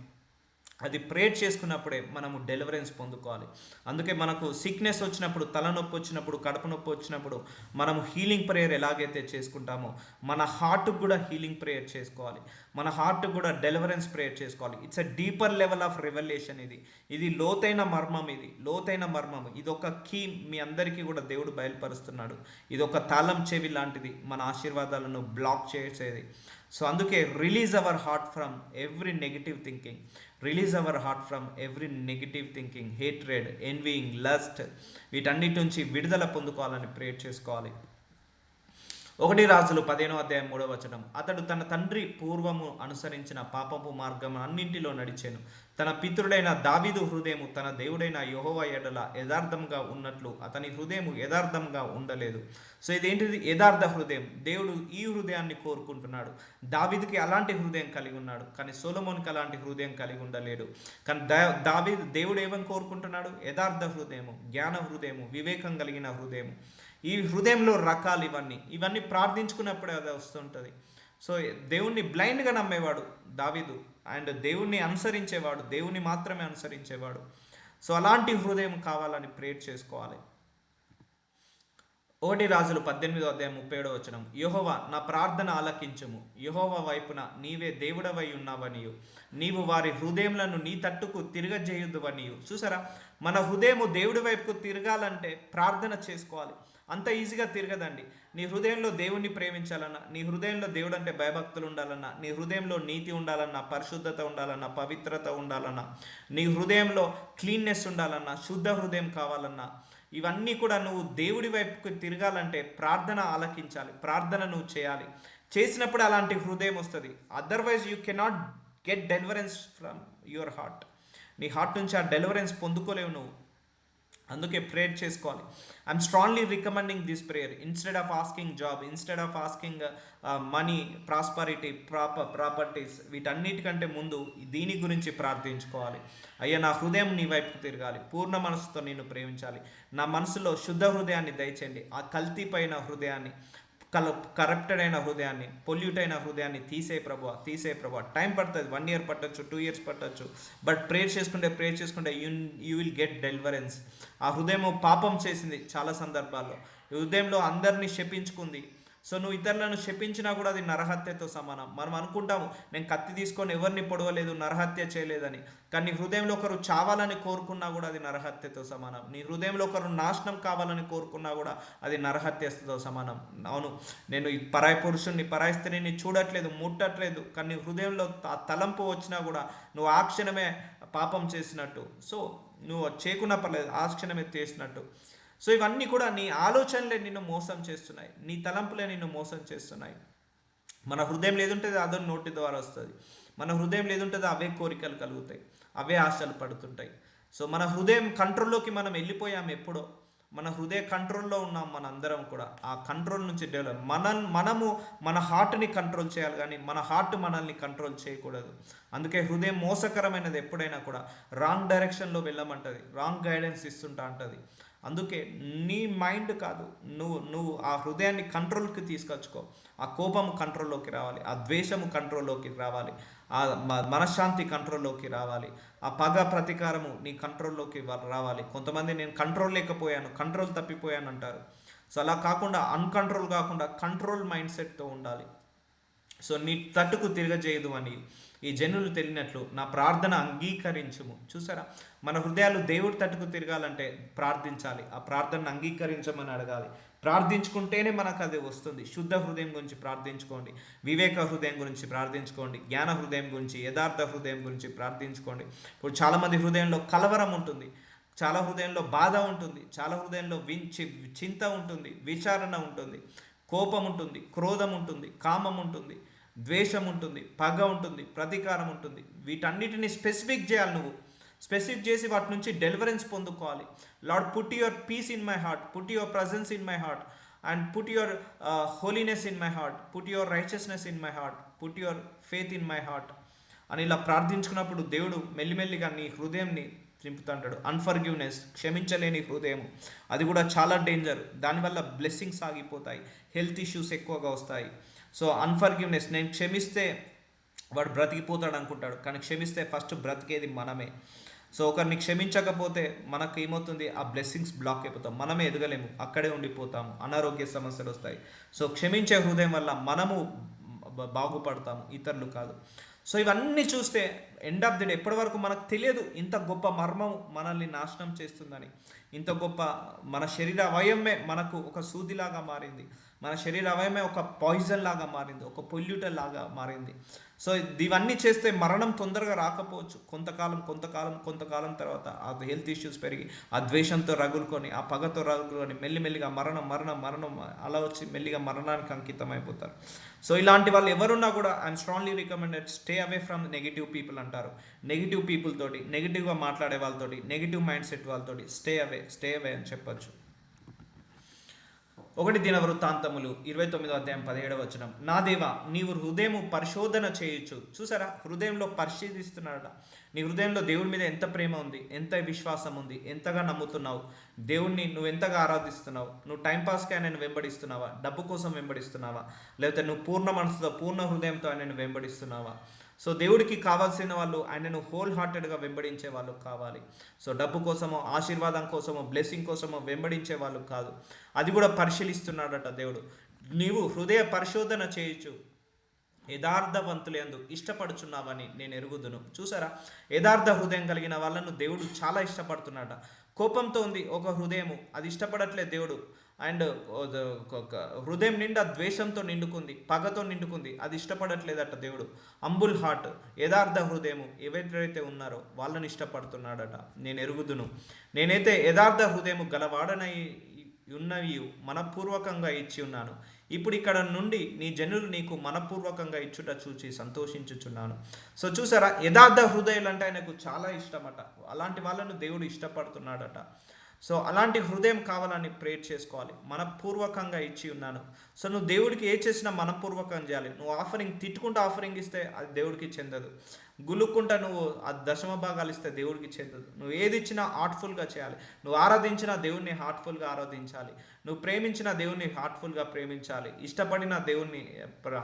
అది ప్రేర్ చేసుకున్నప్పుడే మనము డెలివరెన్స్ పొందుకోవాలి. అందుకే మనకు సిక్నెస్ వచ్చినప్పుడు, తలనొప్పి వచ్చినప్పుడు, కడుపు నొప్పి వచ్చినప్పుడు మనము హీలింగ్ ప్రేయర్ ఎలాగైతే చేసుకుంటామో మన హార్ట్కి కూడా హీలింగ్ ప్రేయర్ చేసుకోవాలి, మన హార్ట్కి కూడా డెలివరెన్స్ ప్రేయర్ చేసుకోవాలి. It's a deeper level of revolution. ఇది లోతైన మర్మం, ఇది లోతైన మర్మం. ఇది ఒక కీ మీ అందరికీ కూడా దేవుడు బయలుపరుస్తున్నాడు. ఇది ఒక తాళం చెవి లాంటిది, మన ఆశీర్వాదాలను బ్లాక్ చేసేది. సో అందుకే release our heart from every negative thinking, release our heart from every negative thinking, hatred, envying, lust, వీటన్నిటి నుంచి విడుదల పొందుకోవాలని ప్రేర్ చేసుకోవాలి. 1 రాజులు 15:3 అతడు తన తండ్రి పూర్వము అనుసరించిన పాపపు మార్గం అన్నింటిలో నడిచాను. తన పితరుడైన దావీదు హృదయము తన దేవుడైన యెహోవా ఎడల యథార్థంగా ఉన్నట్లు అతని హృదయము యథార్థంగా ఉండలేదు. సో ఇదేంటిది? యథార్థ హృదయం. దేవుడు ఈ హృదయాన్ని కోరుకుంటున్నాడు. దావీదుకి అలాంటి హృదయం కలిగి ఉన్నాడు, కానీ సొలొమోన్కి అలాంటి హృదయం కలిగి ఉండలేడు. కానీ దేవుడు ఏమని కోరుకుంటున్నాడు? యథార్థ హృదయము, జ్ఞాన హృదయము, వివేకం కలిగిన హృదయము. ఈ హృదయంలో రకాలు ఇవన్నీ ప్రార్థించుకున్నప్పుడే అది వస్తుంటుంది. సో దేవుణ్ణి బ్లైండ్గా నమ్మేవాడు దావీదు, అండ్ దేవుణ్ణి అనుసరించేవాడు, దేవుణ్ణి మాత్రమే అనుసరించేవాడు. సో అలాంటి హృదయం కావాలని ప్రేర్ చేసుకోవాలి. 1 రాజులు 18:37 యెహోవా నా ప్రార్థన ఆలకించుము, యెహోవా వైపున నీవే దేవుడవై ఉన్నావనియు, నీవు వారి హృదయములను నీ తట్టుకు తిరగజేయుదువనియు. చూసారా, మన హృదయము దేవుడి వైపుకు తిరగాలంటే ప్రార్థన చేసుకోవాలి. అంత ఈజీగా తిరగదండి. నీ హృదయంలో దేవుణ్ణి ప్రేమించాలన్నా, నీ హృదయంలో దేవుడు అంటే భయభక్తులు ఉండాలన్నా, నీ హృదయంలో నీతి ఉండాలన్నా, పరిశుద్ధత ఉండాలన్నా, పవిత్రత ఉండాలన్నా, నీ హృదయంలో క్లీన్నెస్ ఉండాలన్నా, శుద్ధ హృదయం కావాలన్నా, ఇవన్నీ కూడా నువ్వు దేవుడి వైపుకు తిరగాలంటే ప్రార్థన ఆలకించాలి, ప్రార్థన నువ్వు చేయాలి. చేసినప్పుడు అలాంటి హృదయం వస్తుంది. Otherwise you cannot get deliverance from your heart. నీ హార్ట్ నుంచి ఆ డెలివరెన్స్ పొందుకోలేవు నువ్వు. అందుకే ప్రేయర్ చేసుకోవాలి. I'm strongly recommending this prayer. Instead of asking job, instead of asking money, prosperity, properties, వీటన్నిటికంటే ముందు దీని గురించి ప్రార్థించుకోవాలి. అయ్యా నా హృదయం నీ వైపుకు తిరగాలి, పూర్ణ మనసుతో నిన్ను ప్రేమించాలి, నా మనసులో శుద్ధ హృదయాన్ని దయచేయండి, ఆ కల్తీ పైన హృదయాన్ని, కరప్టెడ్ అయిన హృదయాన్ని, పొల్యూట్ అయిన హృదయాన్ని తీసే ప్రభు. టైం పడుతుంది, 1 year పట్టచ్చు, 2 years పట్టచ్చు. బట్ ప్రేయర్ చేసుకుంటే యూ విల్ గెట్ డెలివరెన్స్. ఆ హృదయం పాపం చేసింది చాలా సందర్భాల్లో, హృదయంలో అందరినీ శపించుకుంది. సో నువ్వు ఇతరులను శపించినా కూడా అది నరహత్యతో సమానం. మనం అనుకుంటాము నేను కత్తి తీసుకొని ఎవరిని పొడవలేదు, నరహత్య చేయలేదని. కానీ నీ హృదయంలో ఒకరు చావాలని కోరుకున్నా కూడా అది నరహత్యతో సమానం. నీ హృదయంలో ఒకరు నాశనం కావాలని కోరుకున్నా కూడా అది నరహత్యతో సమానం. అవును, నేను ఈ పరాయి పురుషుణ్ణి, పరాయి స్త్రీని చూడట్లేదు, ముట్టట్లేదు, కానీ నీ హృదయంలో తలంపు వచ్చినా కూడా నువ్వు ఆ క్షణమే పాపం చేసినట్టు. సో నువ్వు చేయకున్నా పర్లేదు, ఆ క్షణమే చేసినట్టు. సో ఇవన్నీ కూడా నీ ఆలోచనలే నిన్ను మోసం చేస్తున్నాయి, నీ తలంపులే నిన్ను మోసం చేస్తున్నాయి. మన హృదయం లేదుంటుంది అదో నోటి ద్వారా వస్తుంది, మన హృదయం లేదుంటుంది అవే కోరికలు కలుగుతాయి, అవే ఆశలు పడుతుంటాయి. సో మన హృదయం కంట్రోల్లోకి మనం వెళ్ళిపోయాము ఎప్పుడో. మన హృదయ కంట్రోల్లో ఉన్నాం మన అందరం కూడా. ఆ కంట్రోల్ నుంచి డెవలప్ మనము మన హార్ట్ని కంట్రోల్ చేయాలి, కానీ మన హార్ట్ మనల్ని కంట్రోల్ చేయకూడదు. అందుకే హృదయం మోసకరమైనది. ఎప్పుడైనా కూడా రాంగ్ డైరెక్షన్లో వెళ్ళమంటుంది, రాంగ్ గైడెన్స్ ఇస్తుంటా అంటుంది. అందుకే నీ మైండ్ కాదు, నువ్వు ఆ హృదయాన్ని కంట్రోల్కి తీసుకొచ్చుకో. ఆ కోపం కంట్రోల్లోకి రావాలి, ఆ ద్వేషము కంట్రోల్లోకి రావాలి, ఆ మనశ్శాంతి కంట్రోల్లోకి రావాలి, ఆ పగ, ప్రతీకారము నీ కంట్రోల్లోకి రావాలి. కొంతమంది నేను కంట్రోల్ లేకపోయాను, కంట్రోల్ తప్పిపోయాను అంటారు. సో అలా కాకుండా, అన్కంట్రోల్ కాకుండా కంట్రోల్ మైండ్ సెట్తో ఉండాలి. సో నీ తట్టుకు తిరగజేయదు అని ఈ జనులు తెలియనట్లు నా ప్రార్థన అంగీకరించుము. చూసారా, మన హృదయాలు దేవుడి తట్టుకు తిరగాలంటే ప్రార్థించాలి, ఆ ప్రార్థనను అంగీకరించమని అడగాలి. ప్రార్థించుకుంటేనే మనకు అది వస్తుంది. శుద్ధ హృదయం గురించి ప్రార్థించుకోండి, వివేక హృదయం గురించి ప్రార్థించుకోండి, జ్ఞాన హృదయం గురించి, యథార్థ హృదయం గురించి ప్రార్థించుకోండి. ఇప్పుడు చాలామంది హృదయంలో కలవరం ఉంటుంది, చాలా హృదయంలో బాధ ఉంటుంది, చాలా హృదయంలో చింత ఉంటుంది, విచారణ ఉంటుంది, కోపం ఉంటుంది, క్రోధం ఉంటుంది, కామం ఉంటుంది, ద్వేషం ఉంటుంది, పగ ఉంటుంది, ప్రతీకారం ఉంటుంది. వీటన్నిటిని స్పెసిఫిక్ చేయాలి నువ్వు. స్పెసిఫిక్ చేసి వాటి నుంచి డెలివరెన్స్ పొందుకోవాలి. Lord, put your peace in my heart, put your presence in my heart, and put your holiness in my heart, put your righteousness in my heart, put your faith in my heart అని ఇలా ప్రార్థించుకున్నప్పుడు దేవుడు మెల్లిమెల్లిగా నీ హృదయంని చింపుతుంటాడు. Unforgiveness, క్షమించలేని హృదయం, అది కూడా చాలా danger. దానివల్ల బ్లెస్సింగ్స్ ఆగిపోతాయి, హెల్త్ ఇష్యూస్ ఎక్కువగా వస్తాయి. సో అన్ఫర్గివ్నెస్, నేను క్షమిస్తే వాడు బ్రతికిపోతాడు అనుకుంటాడు, కానీ క్షమిస్తే ఫస్ట్ బ్రతికేది మనమే. సో ఒకరిని క్షమించకపోతే మనకు ఏమవుతుంది, ఆ బ్లెస్సింగ్స్ బ్లాక్ అయిపోతాం, మనమే ఎదగలేము, అక్కడే ఉండిపోతాము, అనారోగ్య సమస్యలు వస్తాయి. సో క్షమించే హృదయం వల్ల మనము బాగుపడతాము, ఇతరులు కాదు. సో ఇవన్నీ చూస్తే ఎండ్ ఆఫ్ ది డే ఎప్పటి వరకు మనకు తెలియదు ఇంత గొప్ప మర్మం మనల్ని నాశనం చేస్తుందని. ఇంత గొప్ప మన శరీర అవయవమే మనకు ఒక సూదిలాగా మారింది, మన శరీర అవయవమే ఒక పాయిజన్ లాగా మారింది, ఒక పొల్యూటర్ లాగా మారింది. సో ఇవన్నీ చేస్తే మరణం తొందరగా రాకపోవచ్చు, కొంతకాలం తర్వాత ఆ హెల్త్ ఇష్యూస్ పెరిగి, ఆ ద్వేషంతో రగులుకొని, ఆ పగతో రగులుకొని మెల్లిమెల్లిగా మరణం అలా వచ్చి మెల్లిగా మరణానికి అంకితం అయిపోతారు. సో ఇలాంటి వాళ్ళు ఎవరున్నా కూడా I'm strongly recommended, stay away from negative people అంటారు. నెగిటివ్ పీపుల్ తోటి, నెగిటివ్గా మాట్లాడే వాళ్ళతోటి, నెగిటివ్ మైండ్ సెట్ వాళ్ళతోటి స్టే అవే అని చెప్పొచ్చు. 1 దినవృత్తాంతములు 29:17 నా దేవా, నీవు హృదయము పరిశోధన చేయొచ్చు. చూసారా, హృదయంలో పరిశీలిస్తున్నాడట. నీ హృదయంలో దేవుడి మీద ఎంత ప్రేమ ఉంది, ఎంత విశ్వాసం ఉంది, ఎంతగా నమ్ముతున్నావు దేవుణ్ణి, నువ్వు ఎంతగా ఆరాధిస్తున్నావు. నువ్వు టైంపాస్కి ఆయనను వెంబడిస్తున్నావా, డబ్బు కోసం వెంబడిస్తున్నావా, లేకపోతే నువ్వు పూర్ణ మనసుతో పూర్ణ హృదయంతో ఆయనను వెంబడిస్తున్నావా. సో దేవుడికి కావాల్సిన వాళ్ళు ఆయనను హోల్ హార్టెడ్గా వెంబడించే వాళ్ళు కావాలి. సో డబ్బు కోసమో, ఆశీర్వాదం కోసమో, బ్లెస్సింగ్ కోసమో వెంబడించే వాళ్ళు కాదు. అది కూడా పరిశీలిస్తున్నాడట దేవుడు. నీవు హృదయ పరిశోధన చేయొచ్చు, యథార్థవంతులందు ఇష్టపడుచున్నావని నేను ఎరుగుదును. చూసారా, యథార్థ హృదయం కలిగిన వాళ్ళను దేవుడు చాలా ఇష్టపడుతున్నాడట. కోపంతో ఉంది ఒక హృదయము, అది ఇష్టపడట్లేదు దేవుడు. అండ్ హృదయం నిండా ద్వేషంతో నిండుకుంది, పగతో నిండుకుంది, అది ఇష్టపడట్లేదట దేవుడు. అంబుల్ హార్ట్, యథార్థ హృదయము ఎవరైతే ఉన్నారో వాళ్ళని ఇష్టపడుతున్నాడట. నేను ఎరుగుదును, నేనైతే యథార్థ హృదయము గలవాడనై ఉన్నవి మనపూర్వకంగా ఇచ్చి ఉన్నాను. ఇప్పుడు ఇక్కడ నుండి నీ జనులు నీకు మనపూర్వకంగా ఇచ్చుట చూచి సంతోషించుచున్నాను. సో చూసారా, యథార్థ హృదయాలు అంటే ఆయనకు చాలా ఇష్టమట. అలాంటి వాళ్ళను దేవుడు ఇష్టపడుతున్నాడట. సో అలాంటి హృదయం కావాలని ప్రేర్ చేసుకోవాలి. మనపూర్వకంగా ఇచ్చి ఉన్నాను. సో నువ్వు దేవుడికి ఏ చేసినా మనపూర్వకంగా చేయాలి. నువ్వు ఆఫరింగ్ తిట్టుకుంటూ ఆఫరింగ్ ఇస్తే అది దేవుడికి చెందదు. గులుక్కుంటా నువ్వు ఆ దశమ భాగాలు ఇస్తే దేవుడికి చెందదు. నువ్వు ఏది ఇచ్చినా హార్ట్ఫుల్గా చేయాలి. నువ్వు ఆరాధించిన దేవుణ్ణి హార్ట్ఫుల్గా ఆరాధించాలి. నువ్వు ప్రేమించిన దేవుణ్ణి హార్ట్ఫుల్గా ప్రేమించాలి. ఇష్టపడిన దేవుణ్ణి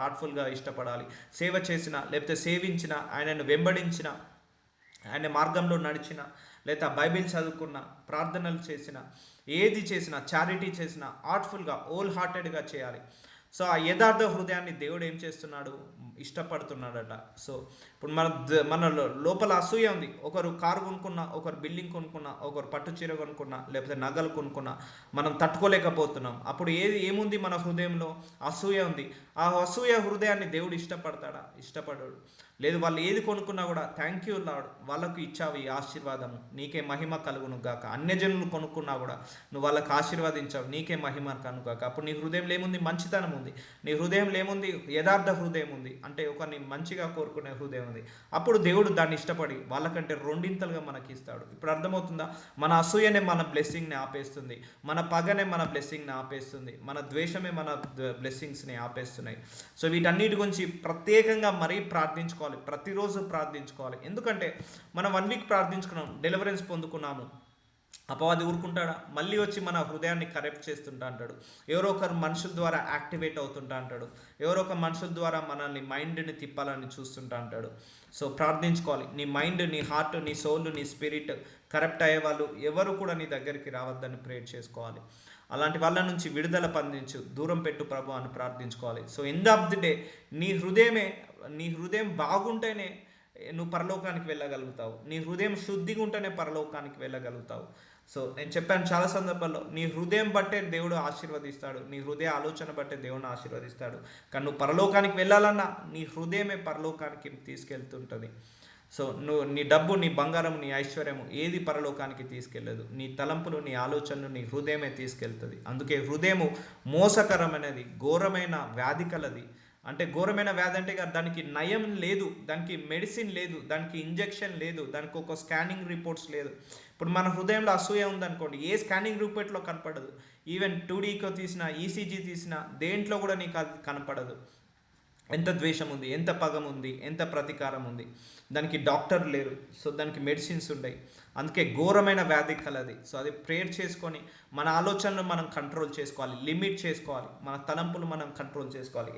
హార్ట్ఫుల్గా ఇష్టపడాలి. సేవ చేసిన, లేకపోతే సేవించిన, ఆయనను వెంబడించిన, ఆయన మార్గంలో నడిచిన, లేదా బైబిల్ చదువుకున్న, ప్రార్థనలు చేసిన, ఏది చేసినా, చారిటీ చేసినా హార్ట్ఫుల్గా, హోల్ హార్టెడ్గా చేయాలి. సో ఆ యథార్థ హృదయాన్ని దేవుడు ఏం చేస్తున్నాడు, ఇష్టపడుతున్నాడట. సో ఇప్పుడు మన లోపల అసూయ ఉంది. ఒకరు కారు కొనుక్కున్నా, ఒకరు బిల్డింగ్ కొనుక్కున్నా, ఒకరు పట్టు చీర కొనుక్కున్నా, లేకపోతే నగలు కొనుక్కున్నా మనం తట్టుకోలేకపోతున్నాం. అప్పుడు ఏముంది మన హృదయంలో, అసూయ ఉంది. ఆ అసూయ హృదయాన్ని దేవుడు ఇష్టపడతాడా? ఇష్టపడాడు. లేదు, వాళ్ళు ఏది కొనుక్కున్నా కూడా థ్యాంక్ యూ లార్డ్, వాళ్ళకు ఇచ్చావు ఈ ఆశీర్వాదము, నీకే మహిమ కలుగును గాక. అన్యజనులు కొనుక్కున్నా కూడా నువ్వు వాళ్ళకి ఆశీర్వాదించావు, నీకే మహిమ కనుగాక. అప్పుడు నీ హృదయంలో ఏముంది? మంచితనం ఉంది. నీ హృదయంలో ఏముంది? యథార్థ హృదయం ఉంది. అంటే ఒకరిని మంచిగా కోరుకునే హృదయం ఉంది. అప్పుడు దేవుడు దాన్ని ఇష్టపడి వాళ్ళకంటే రెండింతలుగా మనకి ఇస్తాడు. ఇప్పుడు అర్థమవుతుందా? మన అసూయనే మన బ్లెస్సింగ్ని ఆపేస్తుంది, మన పగనే మన బ్లెస్సింగ్ని ఆపేస్తుంది, మన ద్వేషమే మన బ్లెస్సింగ్స్ని ఆపేస్తున్నాయి. సో వీటన్నిటి గురించి ప్రత్యేకంగా మరీ ప్రార్థించుకోవాలి, ప్రతిరోజు ప్రార్థించుకోవాలి. ఎందుకంటే మనం 1 వీక్ ప్రార్థించుకున్నాం, డెలివరెన్స్ పొందుకున్నాము, అపవాది ఊరుకుంటాడా? మళ్ళీ వచ్చి మన హృదయాన్ని కరెక్ట్ చేస్తుంటా అంటాడు. ఎవరో ఒకరు మనుషుల ద్వారా యాక్టివేట్ అవుతుంటా అంటాడు. ఎవరో ఒక మనుషుల ద్వారా మనల్ని మైండ్ని తిప్పాలని చూస్తుంటా అంటాడు. సో ప్రార్థించుకోవాలి. నీ మైండ్, నీ హార్ట్, నీ సోల్, నీ స్పిరిట్ కరెక్ట్ అయ్యే వాళ్ళు ఎవరు కూడా నీ దగ్గరికి రావద్దని ప్రేర్ చేసుకోవాలి. అలాంటి వాళ్ళ నుంచి విడుదల పొందించు, దూరం పెట్టు ప్రభు అని ప్రార్థించుకోవాలి. So end of the day నీ హృదయం బాగుంటేనే నువ్వు పరలోకానికి వెళ్ళగలుగుతావు. నీ హృదయం శుద్ధిగా ఉంటేనే పరలోకానికి వెళ్ళగలుగుతావు. సో నేను చెప్పాను చాలా సందర్భాల్లో, నీ హృదయం బట్టే దేవుడు ఆశీర్వదిస్తాడు, నీ హృదయ ఆలోచన బట్టే దేవుని ఆశీర్వదిస్తాడు. కానీ నువ్వు పరలోకానికి వెళ్ళాలన్నా నీ హృదయమే పరలోకానికి తీసుకెళ్తుంటుంది. సో నువ్వు నీ డబ్బు, నీ బంగారం, నీ ఐశ్వర్యము ఏది పరలోకానికి తీసుకెళ్ళదు. నీ తలంపులు, నీ ఆలోచనలు, నీ హృదయమే తీసుకెళ్తుంది. అందుకే హృదయము మోసకరమైనది, ఘోరమైన వ్యాధి కలది. అంటే ఘోరమైన వ్యాధి అంటే దానికి నయం లేదు, దానికి మెడిసిన్ లేదు, దానికి ఇంజెక్షన్ లేదు, దానికి ఒక స్కానింగ్ రిపోర్ట్స్ లేదు. ఇప్పుడు మన హృదయంలో అసూయ ఉందనుకోండి, ఏ స్కానింగ్ రిపోర్ట్లో కనపడదు. ఈవెన్ 2Dకో తీసినా, ఈసీజీ తీసినా, దేంట్లో కూడా నీకు అది కనపడదు. ఎంత ద్వేషం ఉంది, ఎంత పగం ఉంది, ఎంత ప్రతీకారం ఉంది. దానికి డాక్టర్ లేరు, సో దానికి మెడిసిన్స్ ఉన్నాయి. అందుకే ఘోరమైన వ్యాధి కలది. సో అది ప్రేయర్ చేసుకొని మన ఆలోచనలు మనం కంట్రోల్ చేసుకోవాలి, లిమిట్ చేసుకోవాలి, మన తలంపులు మనం కంట్రోల్ చేసుకోవాలి.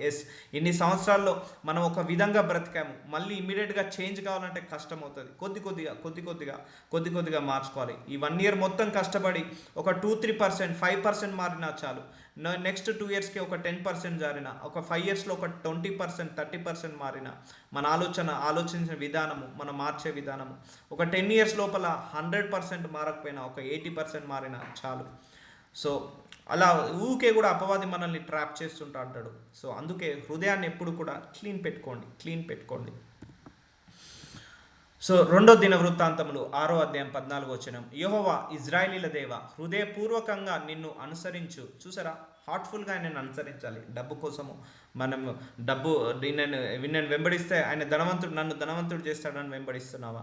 ఇన్ని సంవత్సరాల్లో మనం ఒక విధంగా బ్రతికాము, మళ్ళీ ఇమీడియట్గా చేంజ్ కావాలంటే కష్టం అవుతుంది. కొద్ది కొద్దిగా మార్చుకోవాలి. ఈ 1 year మొత్తం కష్టపడి ఒక 2-3%, 5% మారినా చాలు. నెక్స్ట్ 2 yearsకి ఒక 10% జారిన, ఒక 5 yearsలో ఒక 20%, 30% మారిన మన ఆలోచించిన విధానము, మనం మార్చే విధానము, ఒక 10 years లోపల 100% మారకపోయినా ఒక 80% మారిన చాలు. సో అలా ఊకే కూడా అపవాది మనల్ని ట్రాప్ చేస్తుంటా అంటాడు. సో అందుకే హృదయాన్ని ఎప్పుడు కూడా క్లీన్ పెట్టుకోండి. సో 2వ దినవృత్తాంతములు 6వ అధ్యాయం 14వ వచనం. యెహోవా ఇజ్రాయేలీల దేవ, హృదయపూర్వకంగా నిన్ను అనుసరించు. చూసారా, హార్ట్ఫుల్గా ఆయనను అనుసరించాలి. డబ్బు కోసము మనం నిన్ను వెంబడిస్తే ఆయన నన్ను ధనవంతుడు చేస్తాడని వెంబడిస్తున్నావా?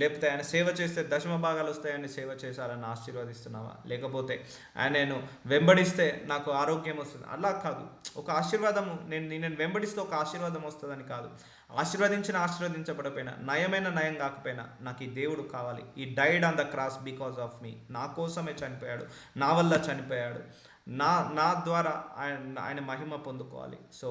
లేకపోతే ఆయన సేవ చేస్తే దశమ భాగాలు వస్తాయని సేవ చేశారని ఆశీర్వదిస్తున్నావా? లేకపోతే ఆయనను వెంబడిస్తే నాకు ఆరోగ్యం వస్తుంది, అలా కాదు. ఒక ఆశీర్వాదము, నేను వెంబడిస్తే ఒక ఆశీర్వాదం వస్తుందని కాదు. ఆశీర్వదించబడపోయినా, నయం కాకపోయినా నాకు ఈ దేవుడు కావాలి. ఈ died on the cross because of me, నా కోసమే చనిపోయాడు, నా వల్ల చనిపోయాడు, నా ద్వారా ఆయన మహిమ పొందుకోవాలి. సో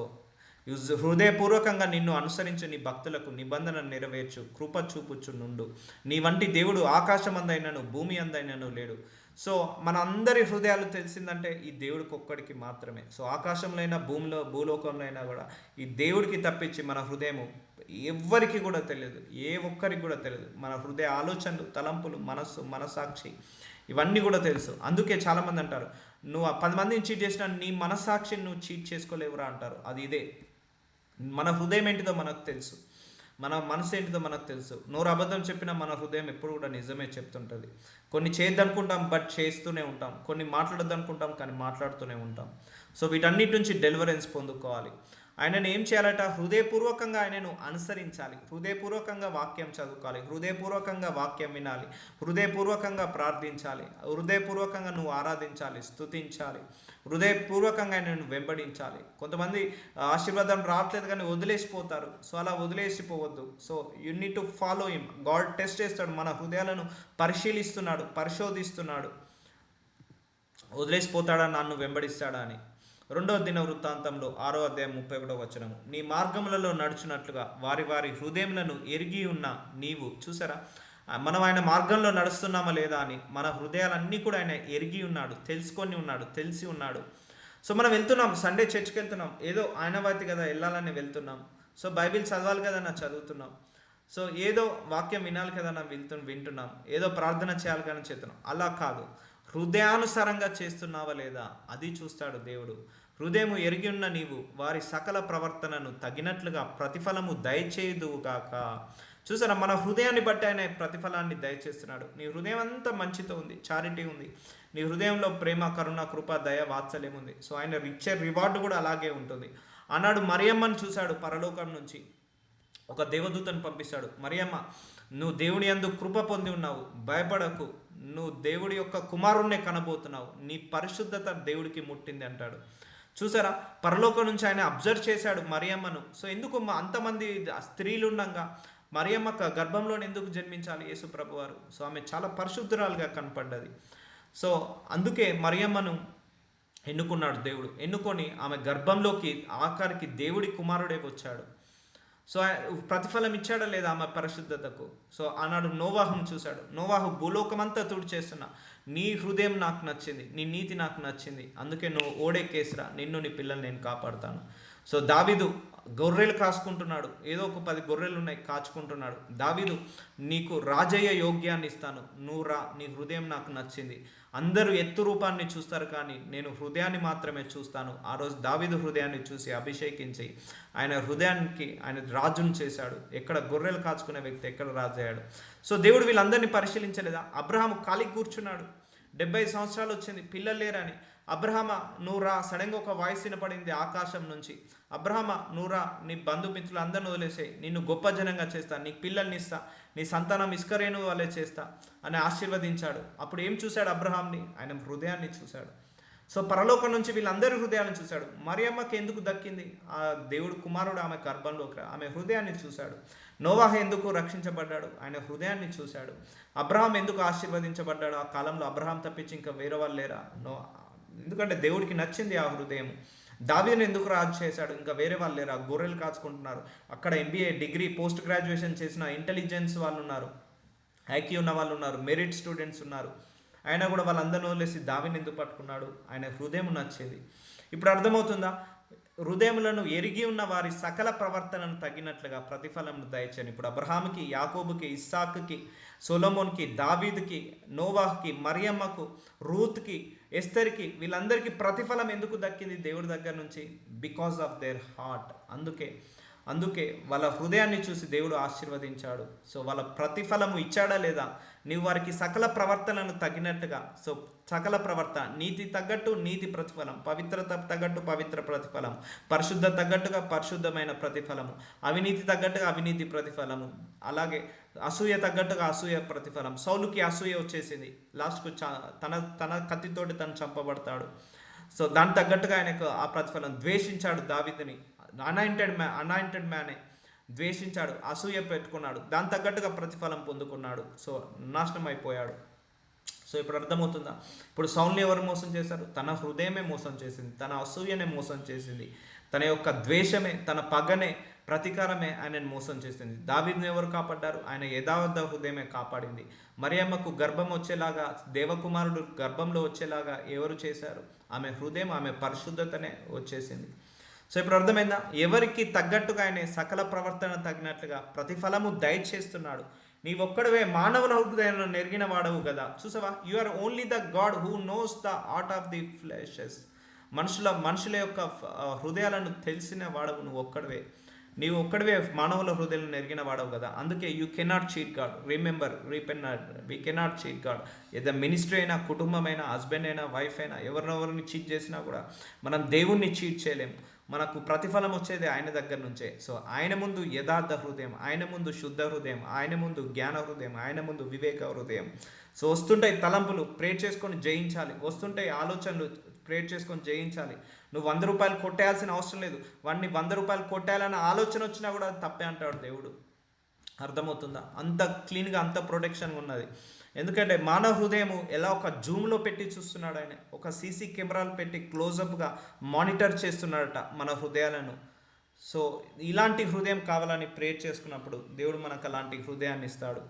హృదయపూర్వకంగా నిన్ను అనుసరించి నీ భక్తులకు నిబంధన నెరవేర్చు, కృప చూపుచు నుండు. నీ వంటి దేవుడు ఆకాశం అందైనను భూమి అందైనను లేడు. సో మన అందరి హృదయాలు తెలిసిందంటే ఈ దేవుడికి ఒక్కడికి మాత్రమే. సో ఆకాశంలో అయినా భూలోకంలో అయినా కూడా ఈ దేవుడికి తప్పించి మన హృదయము ఎవ్వరికి కూడా తెలియదు, ఏ ఒక్కరికి కూడా తెలియదు. మన హృదయ ఆలోచనలు, తలంపులు, మనసాక్షి ఇవన్నీ కూడా తెలుసు. అందుకే చాలామంది అంటారు, నువ్వు 10 మందిని చీట్ చేసినా నీ మనస్సాక్షిని నువ్వు చీట్ చేసుకోలేవురా అంటారు. అది ఇదే. మన హృదయం ఏంటిదో మనకు తెలుసు, మన మనసు ఏంటిదో మనకు తెలుసు. నోరు అబద్ధం చెప్పినా మన హృదయం ఎప్పుడు కూడా నిజమే చెప్తుంటుంది. కొన్ని చేయొద్దనుకుంటాం బట్ చేస్తూనే ఉంటాం, కొన్ని మాట్లాడొద్దనుకుంటాం కానీ మాట్లాడుతూనే ఉంటాం. సో వీటన్నిటి నుంచి డెలివరెన్స్ పొందుకోవాలి. ఆయనను ఏం చేయాలట? హృదయపూర్వకంగా ఆయనను అనుసరించాలి, హృదయపూర్వకంగా వాక్యం చదువుకోవాలి, హృదయపూర్వకంగా వాక్యం వినాలి, హృదయపూర్వకంగా ప్రార్థించాలి, హృదయపూర్వకంగా నువ్వు ఆరాధించాలి, స్తుతించాలి, హృదయపూర్వకంగా ఆయనను వెంబడించాలి. కొంతమంది ఆశీర్వాదం రావట్లేదు కానీ వదిలేసిపోతారు. సో అలా వదిలేసిపోవద్దు. So you need to follow him. God test చేస్తాడు, మన హృదయాలను పరిశోధిస్తున్నాడు. వదిలేసిపోతాడా, నన్ను వెంబడిస్తాడా అని. 2వ దినవృత్తాంతంలో 6వ అధ్యాయం 31వ వచనము. నీ మార్గములలో నడుచున్నట్లుగా వారి హృదయములను ఎరిగి ఉన్న నీవు. చూసారా, మనం ఆయన మార్గంలో నడుస్తున్నామా లేదా అని మన హృదయాలన్నీ కూడా ఆయన ఎరిగి ఉన్నాడు, తెలిసి ఉన్నాడు. సో మనం వెళ్తున్నాం, సండే చర్చ్కి వెళ్తున్నాం, ఏదో ఆయనవాతి కదా వెళ్ళాలని వెళ్తున్నాం. సో బైబిల్ చదవాలి కదా నా చదువుతున్నాం. సో ఏదో వాక్యం వినాలి కదా నా వింటున్నాం, ఏదో ప్రార్థన చేయాలి కానీ చేస్తున్నాం. అలా కాదు, హృదయానుసారంగా చేస్తున్నావా లేదా అది చూస్తాడు దేవుడు. హృదయము ఎరిగి ఉన్న నీవు వారి సకల ప్రవర్తనను తగినట్లుగా ప్రతిఫలము దయచేయుదువుగాక. చూసారా, మన హృదయాన్ని బట్టి ఆయన ప్రతిఫలాన్ని దయచేస్తున్నాడు. నీ హృదయం అంతా మంచితో ఉంది, చారిటీ ఉంది, నీ హృదయంలో ప్రేమ, కరుణ, కృప, దయ, వాత్సల్యం ఉంది. సో ఆయన ఇచ్చే రివార్డు కూడా అలాగే ఉంటుంది. ఆనాడు మరియమ్మను చూశాడు, పరలోకం నుంచి ఒక దేవదూతను పంపిస్తాడు. మరియమ్మ, నువ్వు దేవుని యందు కృప పొంది ఉన్నావు, భయపడకు, నువ్వు దేవుడి యొక్క కుమారుణ్ణే కనబోతున్నావు, నీ పరిశుద్ధత దేవుడికి ముట్టింది అంటాడు. చూసారా, పరలోకం నుంచి ఆయన అబ్జర్వ్ చేశాడు మరియమ్మను. సో ఎందుకు అంతమంది స్త్రీలు ఉండగా మరియమ్మ గర్భంలో ఎందుకు జన్మించాలి యేసు ప్రభు వారు? సో ఆమె చాలా పరిశుద్ధురాలుగా కనపడ్డది. సో అందుకే మరియమ్మను ఎన్నుకున్నాడు దేవుడు. ఎన్నుకొని ఆమె గర్భంలోకి ఆఖరికి దేవుడి కుమారుడే వచ్చాడు. సో ప్రతిఫలం ఇచ్చాడా లేదా ఆమె పరిశుద్ధతకు? సో ఆనాడు నోవాహును చూశాడు. నోవాహు, భూలోకమంతా తుడిచేస్తున్నా, నీ హృదయం నాకు నచ్చింది, నీ నీతి నాకు నచ్చింది, అందుకే నువ్వు ఓడెక్కేసిరా, నిన్ను నీ పిల్లలు నేను కాపాడుతాను. సో దావీదు గొర్రెలు కాసుకుంటున్నాడు, ఏదో ఒక 10 గొర్రెలు ఉన్నాయి, కాచుకుంటున్నాడు. దావీదు, నీకు రాజయ్య యోగ్యాన్ని ఇస్తాను, నువ్వు రా, నీ హృదయం నాకు నచ్చింది. అందరూ ఎత్తు రూపాన్ని చూస్తారు, కానీ నేను హృదయాన్ని మాత్రమే చూస్తాను. ఆ రోజు దావీదు హృదయాన్ని చూసి అభిషేకించి ఆయన హృదయానికి ఆయన రాజును చేశాడు. ఎక్కడ గొర్రెలు కాచుకునే వ్యక్తి ఎక్కడ రాజు అయ్యాడు. సో దేవుడు వీళ్ళందరినీ పరిశీలించలేదా? అబ్రహాము ఖాళీ కూర్చున్నాడు, 70 సంవత్సరాలు వచ్చింది, పిల్లలు లేరని. అబ్రహామ నువ్వు రా, సడన్గా ఒక వాయిస్ వినపడింది ఆకాశం నుంచి, అబ్రహామ నువ్వు రా, నీ బంధుమిత్రులు అందరిని వదిలేసే, నిన్ను గొప్ప జనంగా చేస్తా, నీకు పిల్లల్ని ఇస్తా, నీ సంతానం ఇస్కరేణు వాళ్ళే చేస్తా అని ఆశీర్వదించాడు. అప్పుడు ఏం చూశాడు అబ్రహాంని? ఆయన హృదయాన్ని చూశాడు. సో పరలోకం నుంచి వీళ్ళందరి హృదయాలను చూశాడు. మరియమ్మకి ఎందుకు దక్కింది? ఆ దేవుడు కుమారుడు ఆమె గర్భంలోకి ఆమె హృదయాన్ని చూశాడు. నోవాహు ఎందుకు రక్షించబడ్డాడు? ఆయన హృదయాన్ని చూశాడు. అబ్రహాం ఎందుకు ఆశీర్వదించబడ్డాడు? ఆ కాలంలో అబ్రహాం తప్పించి ఇంకా వేరే వాళ్ళు లేరా? ఎందుకంటే దేవుడికి నచ్చింది ఆ హృదయం. దావీదుని ఎందుకు రాజు చేశాడు? ఇంకా వేరే వాళ్ళు లేరా? గొర్రెలు కాచుకుంటున్నారు, అక్కడ MBA డిగ్రీ పోస్ట్ గ్రాడ్యుయేషన్ చేసిన ఇంటెలిజెన్స్ వాళ్ళు ఉన్నారు, ఐక్యూ ఉన్న వాళ్ళు ఉన్నారు, మెరిట్ స్టూడెంట్స్ ఉన్నారు. అయినా కూడా వాళ్ళందరినీ వదిలేసి దావీదుని ఎందుకు పట్టుకున్నాడు? ఆయన హృదయం నచ్చేది. ఇప్పుడు అర్థమవుతుందా? హృదయములను ఎరిగి ఉన్న వారి సకల ప్రవర్తనను తగినట్లుగా ప్రతిఫలమును దయచేయను. ఇప్పుడు అబ్రహాముకి, యాకోబుకి, ఇస్సాకుకి, సొలొమోన్కి, దావీదుకి, నోవాహుకి, మరియమ్మకు, రూత్కి, ఎస్తర్కి, వీళ్ళందరికీ ప్రతిఫలం ఎందుకు దక్కింది దేవుడి దగ్గర నుంచి? Because of their heart. అందుకే వాళ్ళ హృదయాన్ని చూసి దేవుడు ఆశీర్వదించాడు. సో వాళ్ళ ప్రతిఫలము ఇచ్చాడా లేదా? నీవు వారికి సకల ప్రవర్తనను తగినట్టుగా, సో సకల ప్రవర్తన, నీతి తగ్గట్టు నీతి ప్రతిఫలం, పవిత్రత తగ్గట్టు పవిత్ర ప్రతిఫలం, పరిశుద్ధ తగ్గట్టుగా పరిశుద్ధమైన ప్రతిఫలము, అవినీతి తగ్గట్టుగా అవినీతి ప్రతిఫలము, అలాగే అసూయ తగ్గట్టుగా అసూయ ప్రతిఫలం. సౌలుకి అసూయ వచ్చేసింది, లాస్ట్కు తన కత్తితోటి తను చంపబడతాడు. సో దానికి తగ్గట్టుగా ఆయనకు ఆ ప్రతిఫలం. ద్వేషించాడు దావీదుని, అనాయింటెడ్ మ్యానే ద్వేషించాడు, అసూయ పెట్టుకున్నాడు, దాని తగ్గట్టుగా ప్రతిఫలం పొందుకున్నాడు. సో నాశనం అయిపోయాడు. సో ఇప్పుడు అర్థమవుతుందా? ఇప్పుడు సౌల్ని ఎవరు మోసం చేశారు? తన హృదయమే మోసం చేసింది, తన అసూయనే మోసం చేసింది, తన యొక్క ద్వేషమే, తన పగనే, ప్రతీకారమే ఆయనను మోసం చేసింది. దావీదుని ఎవరు కాపాడ్డారు? ఆయన యథార్థ హృదయమే కాపాడింది. మరియమ్మకు గర్భం వచ్చేలాగా, దేవకుమారుడు గర్భంలో వచ్చేలాగా ఎవరు చేశారు? ఆమె హృదయం, ఆమె పరిశుద్ధతనే వచ్చేసింది. సో ఇప్పుడు అర్థమైందా? ఎవరికి తగ్గట్టుగా ఆయన సకల ప్రవర్తన తగినట్లుగా ప్రతిఫలము దయచేస్తున్నాడు. నీవొక్కడవే మానవుల హృదయంలో నెరిగిన వాడవు కదా. చూసావా? You are only the God who knows the art of the fleshes. మనుషుల యొక్క హృదయాలను తెలిసిన వాడవు నువ్వు ఒక్కడవే. నీవు ఒక్కడవే మానవుల హృదయాలను నెరిగిన వాడవు కదా. అందుకే you cannot cheat God. Remember, we cannot cheat God. ఏదో మినిస్ట్రీ అయినా, కుటుంబమైనా, హస్బెండ్ అయినా, వైఫ్ అయినా, ఎవరినెవరిని చీట్ చేసినా కూడా మనం దేవుణ్ణి చీట్ చేయలేము. మనకు ప్రతిఫలం వచ్చేది ఆయన దగ్గర నుంచే. సో ఆయన ముందు యథార్థ హృదయం, ఆయన ముందు శుద్ధ హృదయం, ఆయన ముందు జ్ఞాన హృదయం, ఆయన ముందు వివేక హృదయం. సో వస్తుంటాయి తలంపులు, ప్రేర్ చేసుకొని జయించాలి. వస్తుంటాయి ఆలోచనలు, ప్రేర్ చేసుకొని జయించాలి. నువ్వు 100 రూపాయలు కొట్టేయాల్సిన అవసరం లేదు. వాడిని 100 రూపాయలు కొట్టేయాలన్న ఆలోచన వచ్చినా కూడా తప్పే అంటాడు దేవుడు. అర్థమవుతుందా? అంత క్లీన్గా, అంత ప్రొటెక్షన్గా ఉన్నది. ఎందుకంటే మానవ హృదయము ఎలా ఒక జూమ్లో పెట్టి చూస్తున్నాడు ఆయన, ఒక సీసీ కెమెరాలు పెట్టి క్లోజప్గా మానిటర్ చేస్తున్నాడట మన హృదయాలను. సో ఇలాంటి హృదయం కావాలని ప్రేర్ చేసుకున్నప్పుడు దేవుడు మనకు అలాంటి హృదయాన్ని ఇస్తాడు.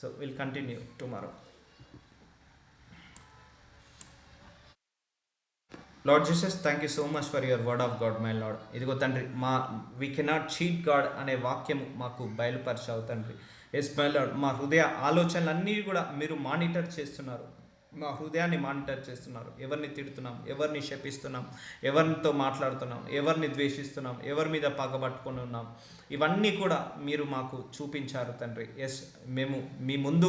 So will continue tomorrow. Lord Jesus, thank you so much for your word of God my lord. ఇదిగో తండ్రి, వీ కెనాట్ చీట్ గాడ్ అనే వాక్యము మాకు బయలుపరిచావు తండ్రి. ఎస్ మై లార్డ్, మా హృదయ ఆలోచనలన్నీ కూడా మీరు మానిటర్ చేస్తున్నారు, మా హృదయాన్ని మానిటర్ చేస్తున్నారు. ఎవరిని తిడుతున్నాం, ఎవరిని శపిస్తున్నాం, ఎవరితో మాట్లాడుతున్నాం, ఎవరిని ద్వేషిస్తున్నాం, ఎవరి మీద పగబట్టుకొని ఉన్నాం, ఇవన్నీ కూడా మీరు మాకు చూపించారు తండ్రి. ఎస్, మీ ముందు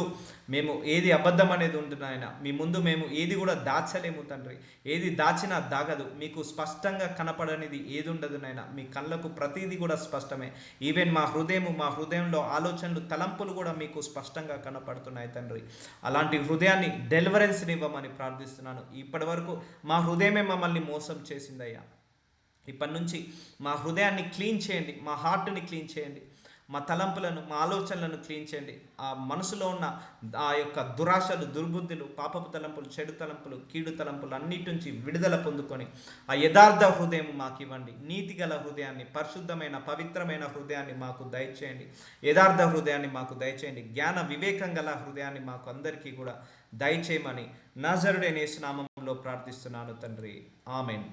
మేము ఏది అబద్ధం అనేది ఉంటుంది ఆయన, మీ ముందు మేము ఏది కూడా దాచలేము తండ్రి. ఏది దాచినా దాగదు. మీకు స్పష్టంగా కనపడనిది ఏది ఉండదు నాయన. మీ కళ్ళకు ప్రతిదీ కూడా స్పష్టమే. ఈవెన్ మా హృదయంలో ఆలోచనలు, తలంపులు కూడా మీకు స్పష్టంగా కనపడుతున్నాయి తండ్రి. అలాంటి హృదయాన్ని డెలివరెన్స్ ఇవ్వమని ప్రార్థిస్తున్నాను. ఇప్పటి వరకు మా హృదయమే మమ్మల్ని మోసం చేసిందయ్యా. ఇప్పటి నుంచి మా హృదయాన్ని క్లీన్ చేయండి, మా హార్ట్ని క్లీన్ చేయండి, మా తలంపులను, మా ఆలోచనలను క్లీన్ చేయండి. ఆ మనసులో ఉన్న ఆ యొక్క దురాశలు, దుర్బుద్ధులు, పాపపు తలంపులు, చెడు తలంపులు, కీడు తలంపులు అన్నిటి నుంచి విడుదల పొందుకొని ఆ యథార్థ హృదయం మాకు ఇవ్వండి. నీతిగల హృదయాన్ని, పరిశుద్ధమైన పవిత్రమైన హృదయాన్ని మాకు దయచేయండి. యథార్థ హృదయాన్ని మాకు దయచేయండి. జ్ఞాన వివేకం గల హృదయాన్ని మాకు అందరికీ కూడా దయచేయమని నజరుడైన యేసు నామములో ప్రార్థిస్తున్నాను తండ్రి. ఆమెన్.